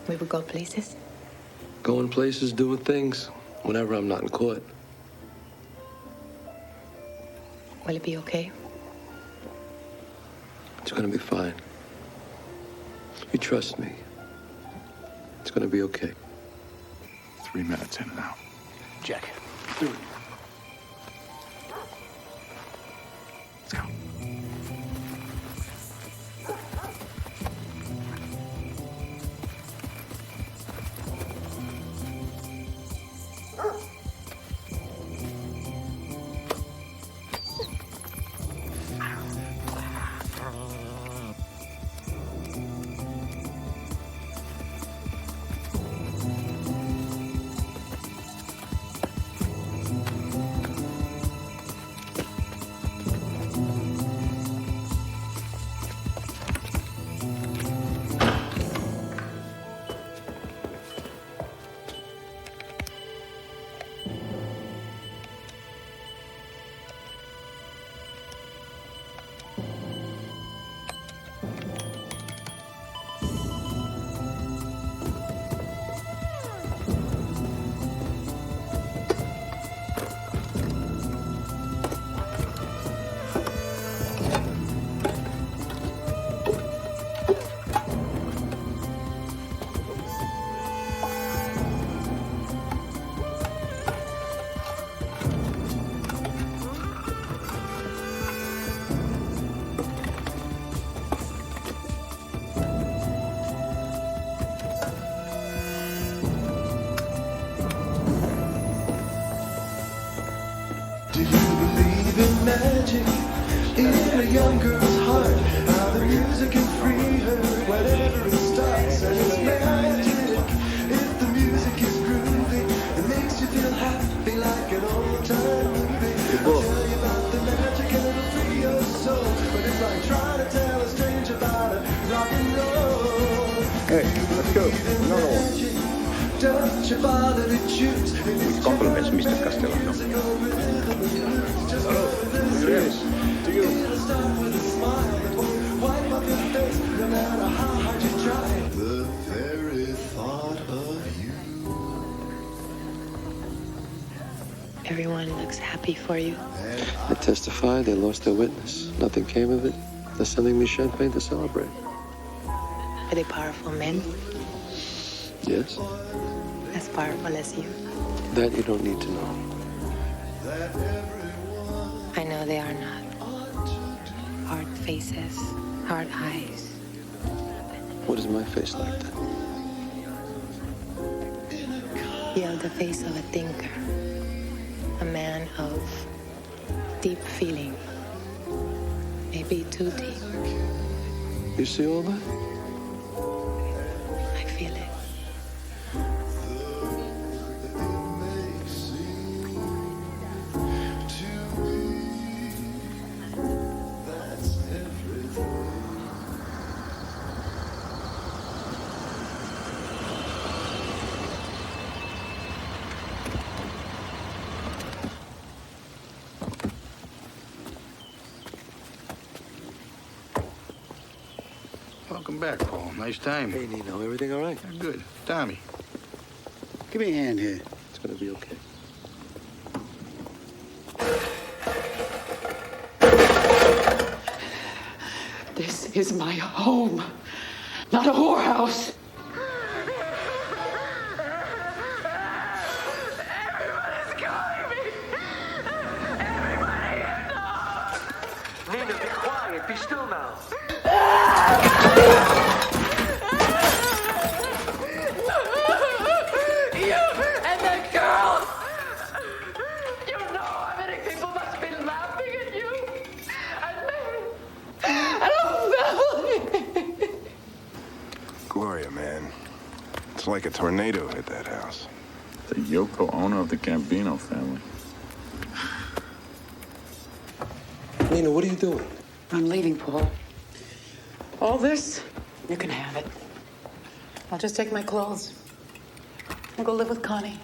We would go places. Going places, doing things, whenever I'm not in court. Will it be okay? It's gonna be fine. You trust me. It's gonna be okay. 3 minutes in and out. Jack. Do it. Let's go. Magic in a young girl's heart. How the music can free her whenever it starts. And it's magic. If the music is groovy, it makes you feel happy like an old time movie. I'll tell you about the magic and it'll free your soul. But it's like trying to tell a stranger about a rock and roll. Hey, let's go. Another one. Don't you bother to choose. With compliments, Mr. Castellano. Cheers. To you. It'll start with a smile that won't wipe up your face, no matter how hard you try. The very thought of you. Everyone looks happy for you. They testified, they lost their witness. Nothing came of it. They're sending me champagne to celebrate. Are they powerful men? Yes? As powerful as you? That you don't need to know. I know they are not. Hard faces, hard eyes. What is my face like then? You have the face of a thinker. A man of deep feeling. Maybe too deep. You see all that? I feel it. Welcome back, Paul. Nice time. Hey, Nino, everything all right? Good. Tommy, give me a hand here. It's gonna be okay. This is my home, not a whorehouse. Nina, be quiet. Be still now. You and that girl! You know how many people must be laughing at you and me and our family. Gloria, man. It's like a tornado hit that house. The Yoko Ono of the Gambino family. Nina, what are you doing? I'm leaving, Paul. All this, you can have it. I'll just take my clothes and go live with Connie.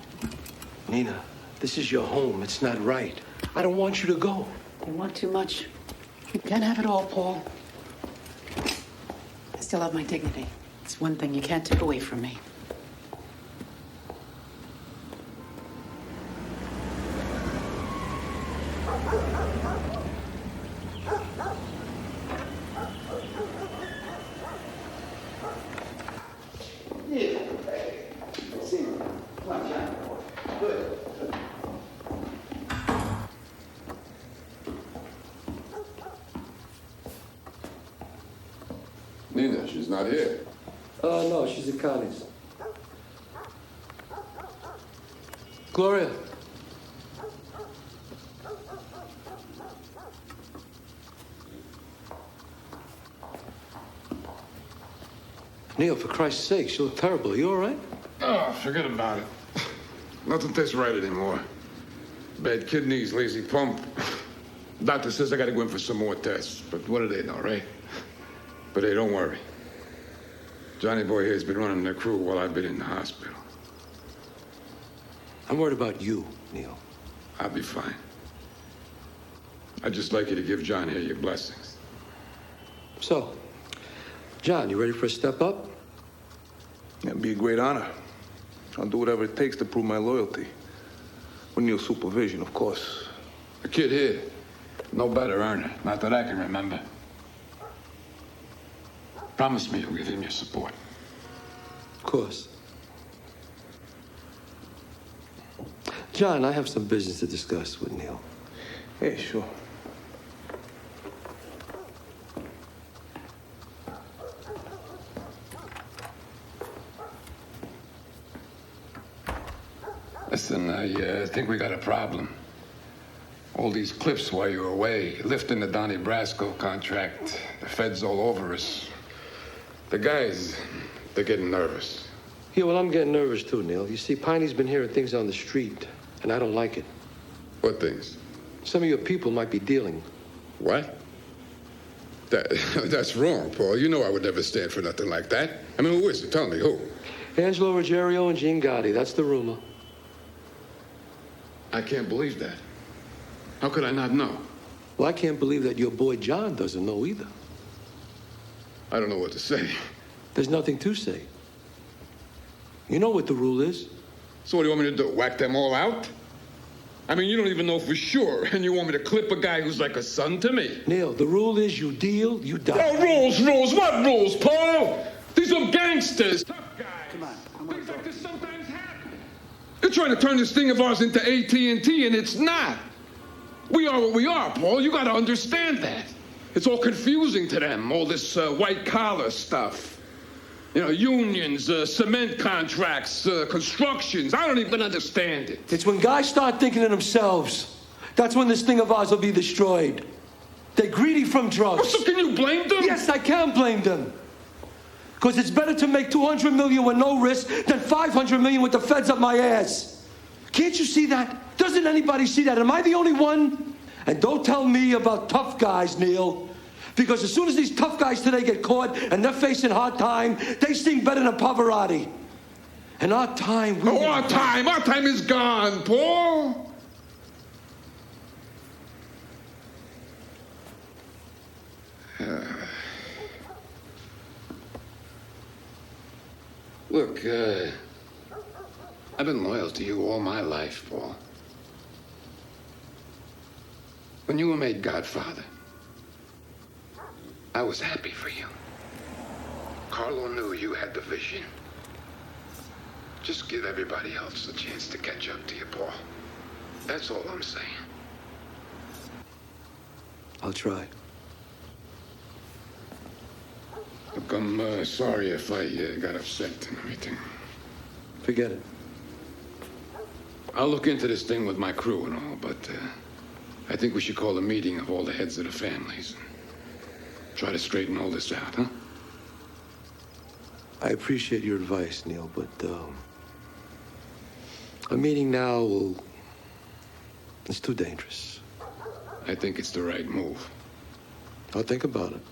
Nina, this is your home. It's not right. I don't want you to go. You want too much. You can't have it all, Paul. I still have my dignity. It's one thing you can't take away from me. Nina, she's not here. No, she's at Connie's. Gloria. Neil, for Christ's sake, you look terrible. Are you all right? Oh, forget about it. Nothing tastes right anymore. Bad kidneys, lazy pump. Doctor says I gotta go in for some more tests. But what do they know, right? But hey, don't worry. Johnny Boy here's been running the crew while I've been in the hospital. I'm worried about you, Neil. I'll be fine. I'd just like you to give John here your blessings. So, John, you ready for a step up? It'd be a great honor. I'll do whatever it takes to prove my loyalty. With Neil's supervision, of course. The kid here, no better earner, not that I can remember. Promise me you'll give him your support. Of course. John, I have some business to discuss with Neil. Yeah, sure. Listen, I think we got a problem. All these clips while you were away, lifting the Donnie Brasco contract, the feds all over us. The guys, they're getting nervous. Yeah, well, I'm getting nervous too, Neil. You see, Piney's been hearing things on the street, and I don't like it. What things? Some of your people might be dealing. What? That's wrong, Paul. You know I would never stand for nothing like that. I mean, who is it? Tell me, who? Angelo Ruggiero and Gene Gotti. That's the rumor. I can't believe that. How could I not know? Well, I can't believe that your boy John doesn't know either. I don't know what to say. There's nothing to say. You know what the rule is. So what do you want me to do? Whack them all out? I mean, you don't even know for sure, and you want me to clip a guy who's like a son to me? Neil, the rule is you deal, you die. Oh, rules. What rules, Paul? These are gangsters. Tough guys. Come on. Things like this sometimes happen. You're trying to turn this thing of ours into AT&T, and it's not. We are what we are, Paul. You got to understand that. It's all confusing to them, all this white-collar stuff. You know, unions, cement contracts, constructions. I don't even understand it. It's when guys start thinking of themselves. That's when this thing of ours will be destroyed. They're greedy from drugs. Well, so can you blame them? Yes, I can blame them. Because it's better to make $200 million with no risk than $500 million with the feds up my ass. Can't you see that? Doesn't anybody see that? Am I the only one? And don't tell me about tough guys, Neil. Because as soon as these tough guys today get caught and they're facing hard time, they sing better than Pavarotti. And our time... Our time is gone, Paul. Look, I've been loyal to you all my life, Paul. When you were made Godfather, I was happy for you. Carlo knew you had the vision. Just give everybody else a chance to catch up to you, Paul. That's all I'm saying. I'll try. Look, I'm sorry if I got upset and everything. Forget it. I'll look into this thing with my crew and all, but I think we should call a meeting of all the heads of the families and try to straighten all this out, huh? I appreciate your advice, Neil, but a meeting now it's too dangerous. I think it's the right move. I'll think about it.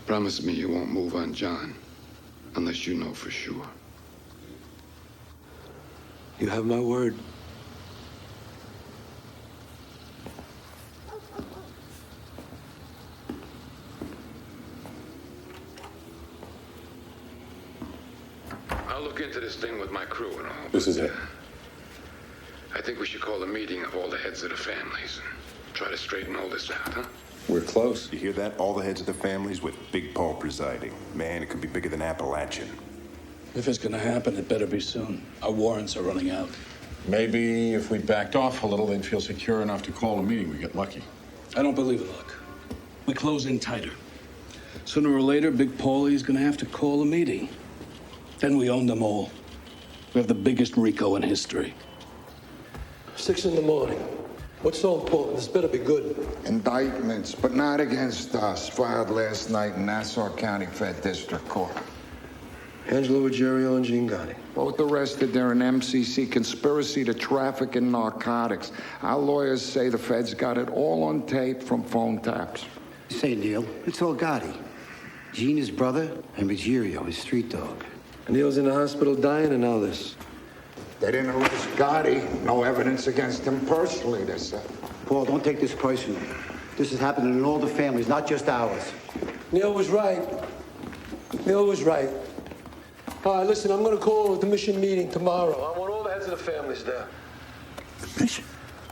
Promise me you won't move on John unless you know for sure. You have my word. I'll look into this thing with my crew and all. This is it. I think we should call a meeting of all the heads of the families and try to straighten all this out, huh? We're close. You hear that? All the heads of the families with Big Paul presiding. Man, it could be bigger than Appalachian. If it's gonna happen, it better be soon. Our warrants are running out. Maybe if we backed off a little, they'd feel secure enough to call a meeting. We get lucky. I don't believe in luck. We close in tighter. Sooner or later, Big Paulie's gonna have to call a meeting. Then we own them all. We have the biggest RICO in history. 6 in the morning. What's so important? This better be good. Indictments, but not against us, filed last night in Nassau County Fed District Court. Angelo Ruggiero and Gene Gotti. Both arrested. They're an MCC conspiracy to traffic in narcotics. Our lawyers say the feds got it all on tape from phone taps. Say, Neil, it's all Gotti. Gene, his brother, and Ruggiero, his street dog. Neil's in the hospital dying and all this. They didn't arrest Gotti. No evidence against him personally, they said. Paul, don't take this personally. This is happening in all the families, not just ours. Neil was right. Neil was right. All right, listen, I'm going to call the mission meeting tomorrow. I want all the heads of the families there. The mission?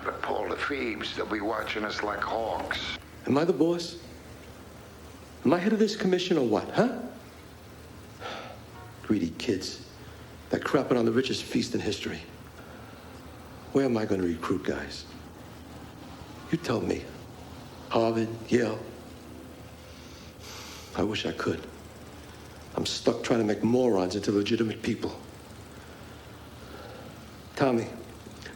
But Paul, the Phoebes, they'll be watching us like hawks. Am I the boss? Am I head of this commission or what, huh? Greedy kids. They're crapping on the richest feast in history. Where am I going to recruit guys? You tell me. Harvard, Yale. I wish I could. I'm stuck trying to make morons into legitimate people. Tommy,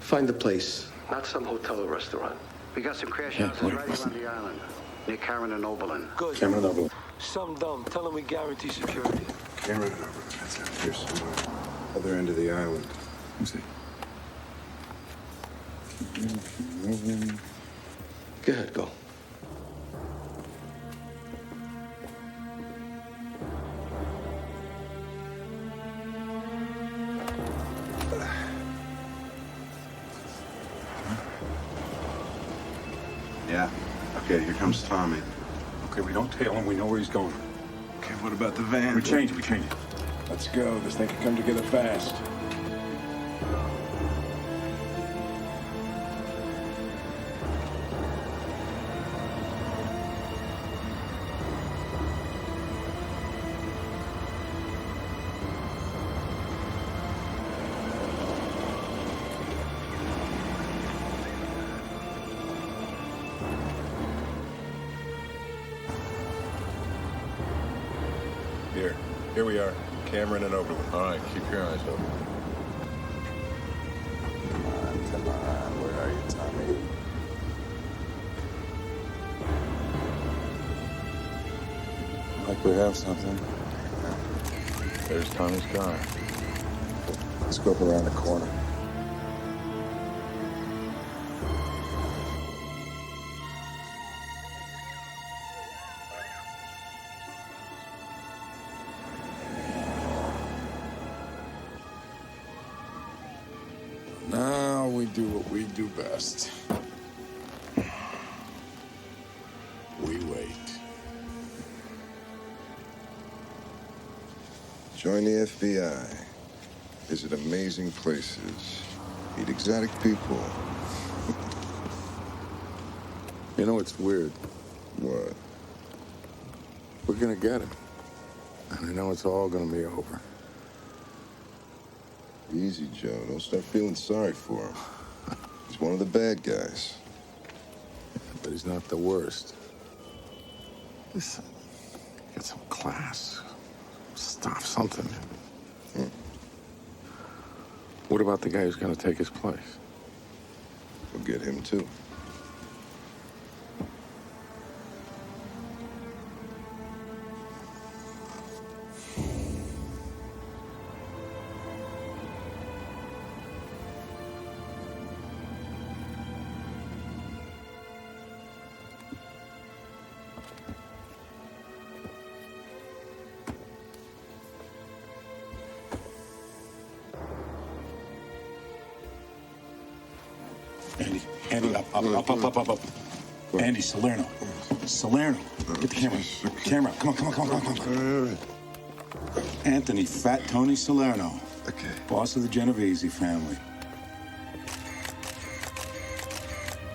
find the place. Not some hotel or restaurant. We got some crash houses right around the island, near Cameron and Oberlin. Good. Cameron Oberlin. Some dumb. Tell them we guarantee security. Cameron and Oberlin. That's it. Here's somewhere. Other end of the island. Let me see. Go ahead, go. Yeah. Okay, here comes Tommy. Okay, we don't tail him. We know where he's going. Okay, what about the van? We change it. Let's go. This thing can come together fast. Here we are. Cameron and Oberlin. All right, keep your eyes open. Come on. Where are you, Tommy? Like we have something. There's Tommy's car. Let's go up around the corner. Now we do what we do best. We wait. Join the FBI. Visit amazing places. Meet exotic people. You know, it's weird. What? We're gonna get him. And I know it's all gonna be over. Easy, Joe. Don't start feeling sorry for him. He's one of the bad guys. But he's not the worst. Listen, get some class. Stop something. What about the guy who's gonna take his place? We'll get him, too. Andy, up. Andy, Salerno. Get the camera. Come on. Anthony, Fat Tony Salerno. Okay. Boss of the Genovese family.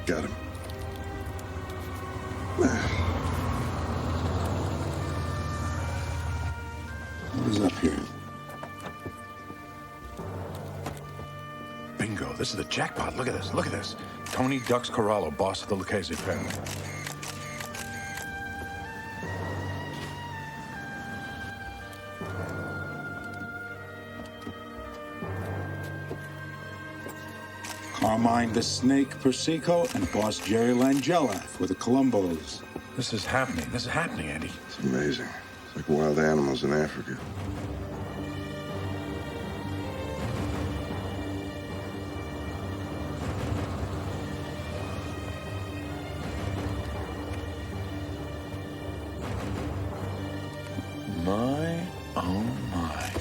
Got him. What is up here? Bingo, this is the jackpot. Look at this. Tony Dux Corallo, boss of the Lucchese family. Carmine the Snake Persico and boss Jerry Langella for the Colombos. This is happening, Andy. It's amazing. It's like wild animals in Africa. My, oh my.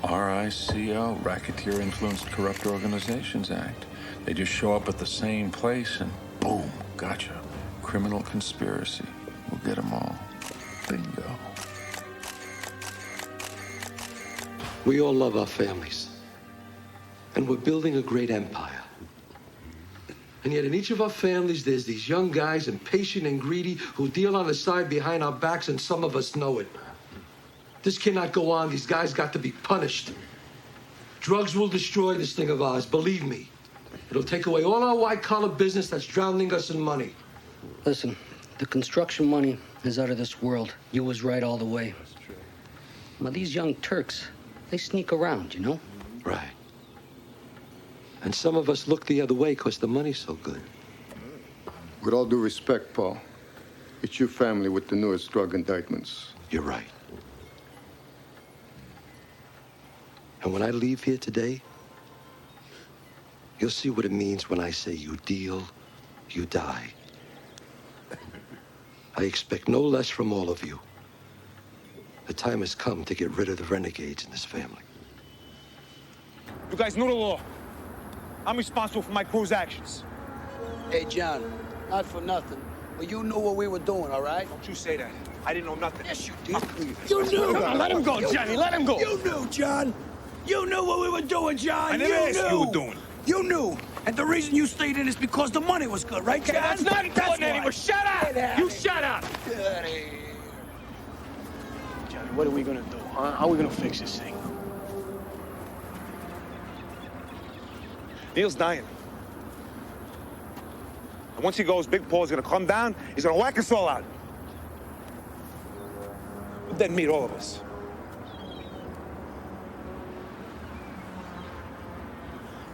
RICO, Racketeer-Influenced Corrupt Organizations Act. They just show up at the same place and boom, gotcha. Criminal conspiracy. We'll get them all. Bingo. We all love our families. And we're building a great empire. And yet in each of our families, there's these young guys, impatient and greedy, who deal on the side behind our backs, and some of us know it. This cannot go on. These guys got to be punished. Drugs will destroy this thing of ours, believe me. It'll take away all our white-collar business that's drowning us in money. Listen, the construction money is out of this world. You was right all the way. But these young Turks, they sneak around, you know? Right. And some of us look the other way because the money's so good. With all due respect, Paul, it's your family with the newest drug indictments. You're right. And when I leave here today, you'll see what it means when I say you deal, you die. I expect no less from all of you. The time has come to get rid of the renegades in this family. You guys know the law. I'm responsible for my crew's actions. Hey, John, not for nothing, but you knew what we were doing, all right? Don't you say that. I didn't know nothing. Yes, you did. You knew. Let him go, Johnny. Let him go. You knew, John. You knew what we were doing, John. I never asked you what you were doing. You knew. And the reason you stayed in is because the money was good, right, John? That's not important anymore. Shut up. You shut up. Get out of here. Johnny, what are we gonna do, huh? How are we gonna fix this thing? Neil's dying. And once he goes, Big Paul's gonna come down. He's gonna whack us all out. We'll then meet all of us.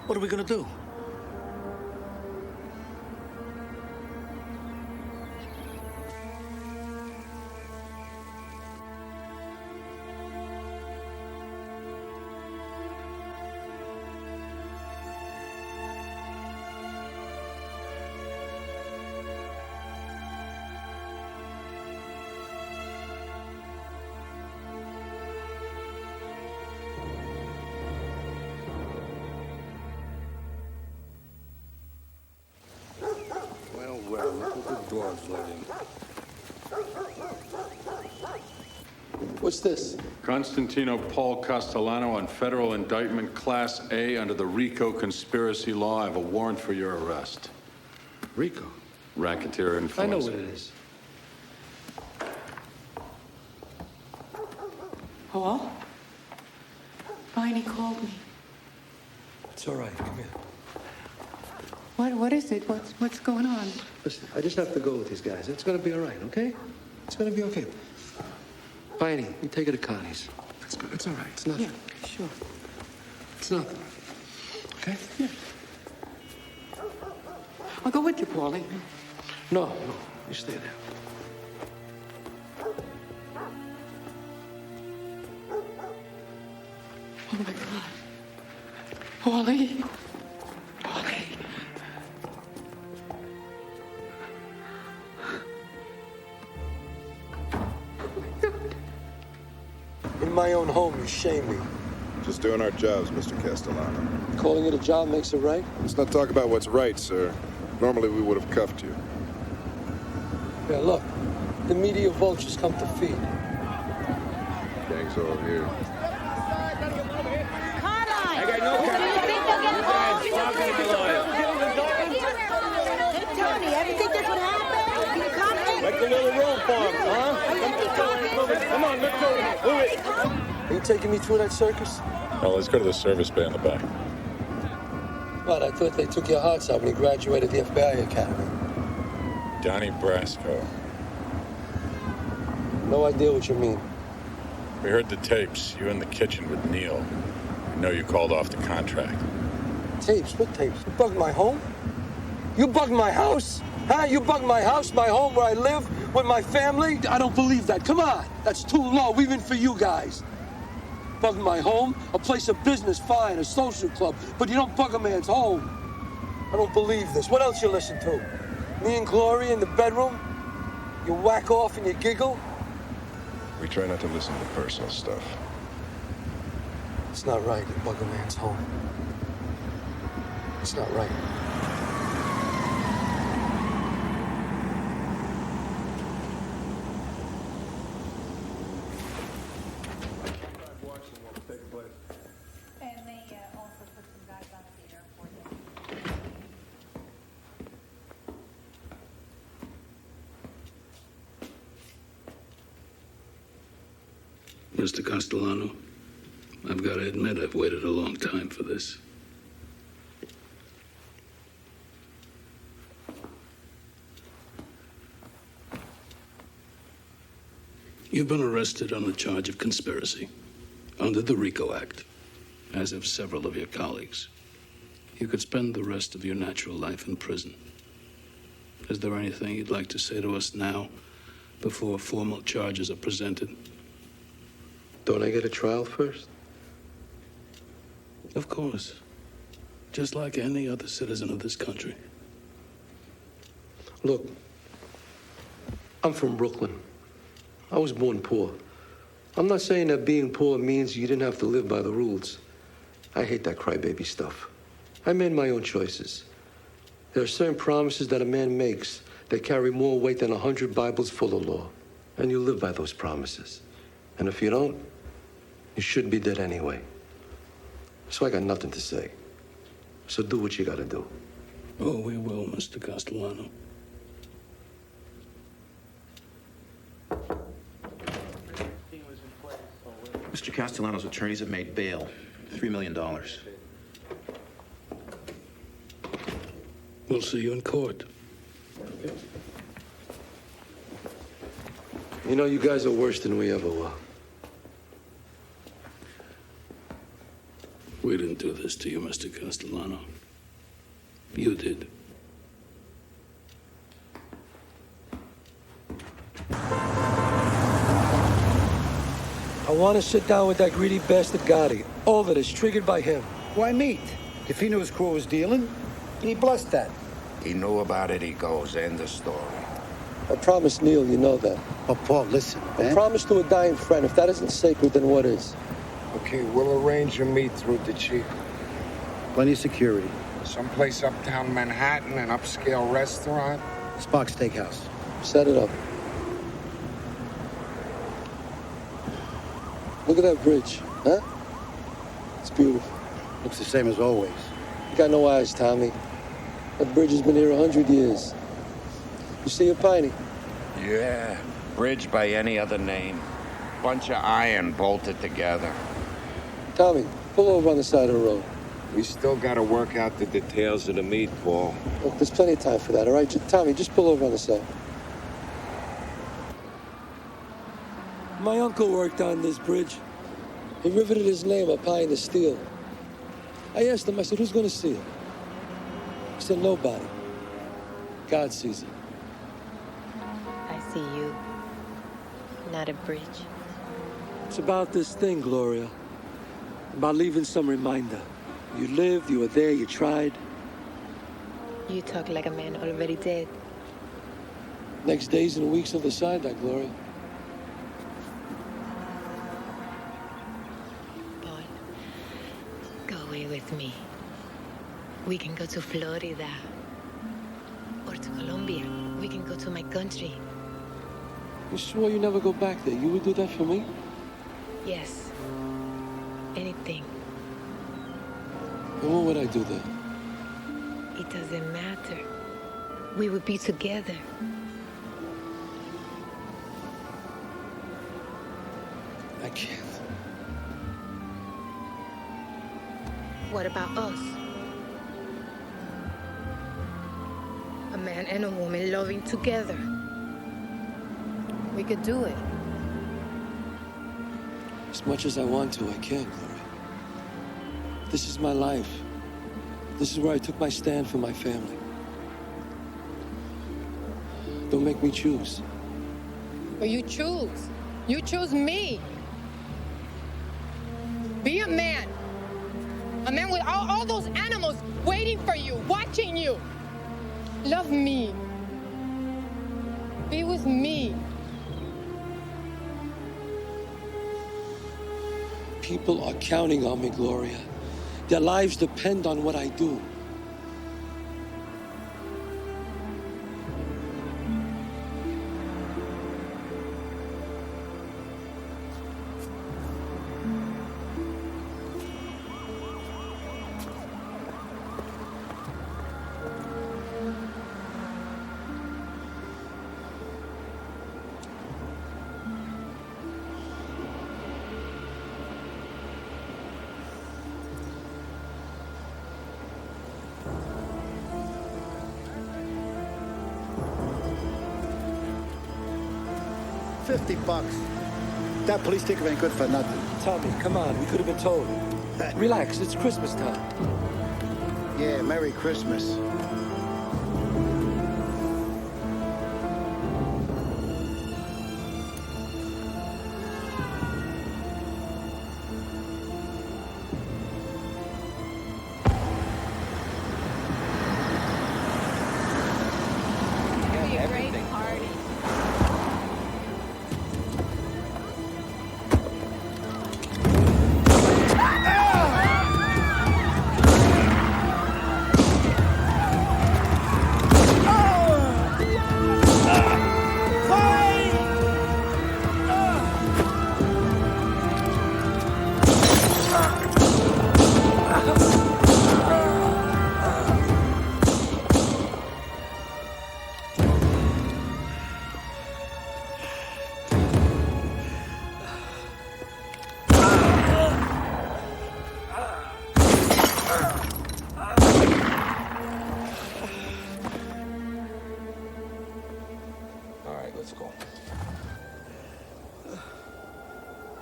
What are we gonna do? Well, look what the dogs let in. What's this? Constantino Paul Castellano on federal indictment Class A under the RICO conspiracy law. I have a warrant for your arrest. RICO? Racketeer influence. I know what it is. Paul? Viney called me. It's all right. Come here. What is it? What's going on? Listen, I just have to go with these guys. It's gonna be all right, okay? It's gonna be okay. Viney, you take her to Connie's. It's good. It's all right. It's nothing. Yeah, sure. It's nothing. Okay? Yeah. I'll go with you, Paulie. No, you stay there. Oh my God. Paulie. Paulie. In my own home, you shame me. Just doing our jobs, Mr. Castellano. Calling it a job makes it right? Let's not talk about what's right, sir. Normally we would have cuffed you. Yeah, look. The media vultures come to feed. Gang's all here. I got no Hey, Tony, ever think this would happen? You confident? Like the little room farm, huh? Come on, let's go. Move it. Are you taking me through that circus? Well, let's go to the service bay in the back. But I thought they took your hearts out when you graduated the FBI Academy. Donnie Brasco. No idea what you mean. We heard the tapes. You in the kitchen with Neil. We know you called off the contract. Tapes? What tapes? You bugged my home? You bugged my house? Huh? You bugged my house, my home where I live with my family? I don't believe that. Come on. That's too low, even for you guys. Bug my home? A place of business, fine, a social club. But you don't bug a man's home. I don't believe this. What else you listen to? Me and Gloria in the bedroom? You whack off and you giggle? We try not to listen to personal stuff. It's not right to bug a man's home. It's not right. Mr. Castellano, I've got to admit I've waited a long time for this. You've been arrested on the charge of conspiracy under the RICO Act, as have several of your colleagues. You could spend the rest of your natural life in prison. Is there anything you'd like to say to us now, before formal charges are presented? Don't I get a trial first? Of course. Just like any other citizen of this country. Look, I'm from Brooklyn. I was born poor. I'm not saying that being poor means you didn't have to live by the rules. I hate that crybaby stuff. I made my own choices. There are certain promises that a man makes that carry more weight than 100 Bibles full of law. And you live by those promises. And if you don't, you should be dead anyway. So I got nothing to say. So do what you gotta do. Oh, we will, Mr. Castellano. Mr. Castellano's attorneys have made bail. $3 million. We'll see you in court. You know, you guys are worse than we ever were. We didn't do this to you, Mr. Castellano. You did. I want to sit down with that greedy bastard Gotti. All of it is triggered by him. Why meet? If he knew his crew was dealing, he blessed that. He knew about it, he goes. End of story. I promised Neil, you know that. Oh, Paul, listen, I promised to a dying friend. If that isn't sacred, then what is? Okay, we'll arrange a meet through the chief. Plenty of security. Someplace uptown Manhattan, an upscale restaurant. Spark Steakhouse. Set it up. Look at that bridge, huh? It's beautiful. Looks the same as always. You got no eyes, Tommy. That bridge has been here 100 years. You see it, Piney? Yeah, bridge by any other name. Bunch of iron bolted together. Tommy, pull over on the side of the road. We still gotta work out the details of the meet, Paul. Look, there's plenty of time for that, all right? Tommy, just pull over on the side. My uncle worked on this bridge. He riveted his name up high in the steel. I asked him, I said, who's gonna see it? He said, nobody. God sees it. I see you, not a bridge. It's about this thing, Gloria. About leaving some reminder. You lived, you were there, you tried. You talk like a man already dead. Next days and weeks will decide that, Gloria. Paul, go away with me. We can go to Florida. Or to Colombia. We can go to my country. You swore you never go back there. You would do that for me? Yes. Anything. And what would I do there? It doesn't matter. We would be together. I can't. What about us? A man and a woman loving together. We could do it. As much as I want to, I can't, Gloria. This is my life. This is where I took my stand for my family. Don't make me choose. But you choose. You choose me. Be a man. A man with all those animals waiting for you, watching you. Love me. Be with me. People are counting on me, Gloria. Their lives depend on what I do. $50. That police ticket ain't good for nothing. Tommy, come on. We could have been told. Relax. It's Christmas time. Yeah, Merry Christmas.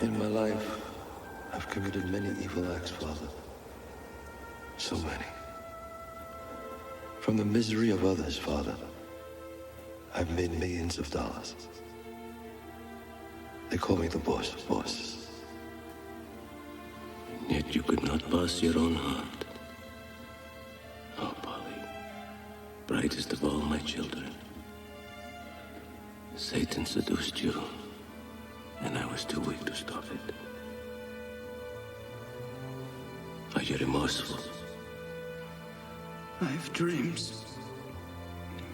In my life, I've committed many evil acts, Father. So many. From the misery of others, Father, I've made millions of dollars. They call me the boss of bosses. Yet you could not boss your own heart. Oh, Polly, brightest of all my children. Satan seduced you, and I was too weak to stop it. Are you remorseful? I have dreams.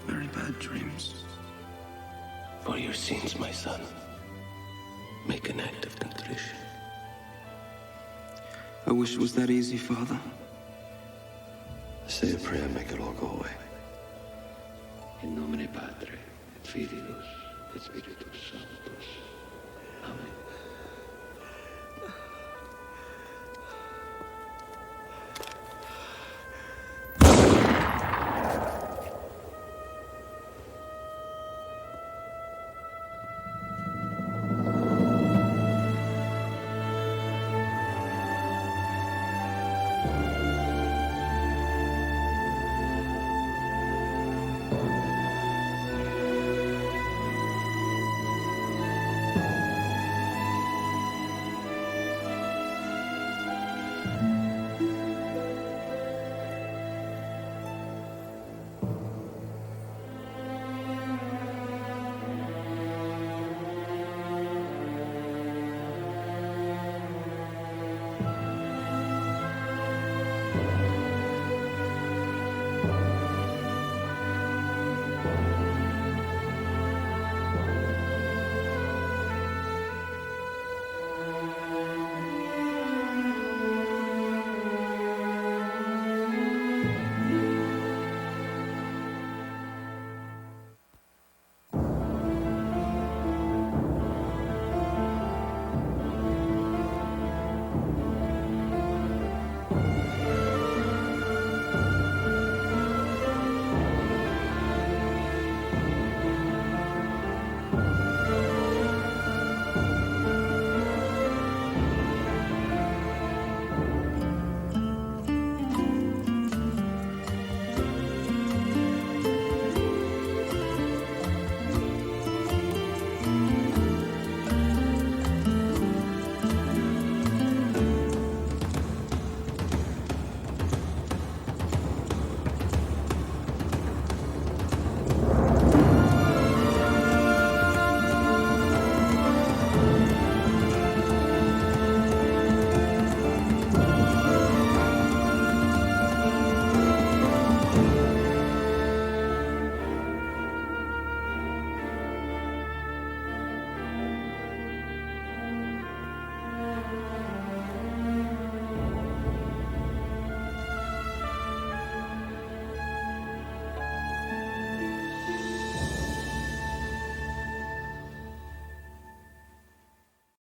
Very bad dreams. For your sins, my son, make an act of contrition. I wish it was that easy, Father. Say a prayer and make it all go away. In nomine Patri, et Filius, et Spiritus Sanctus. Amen.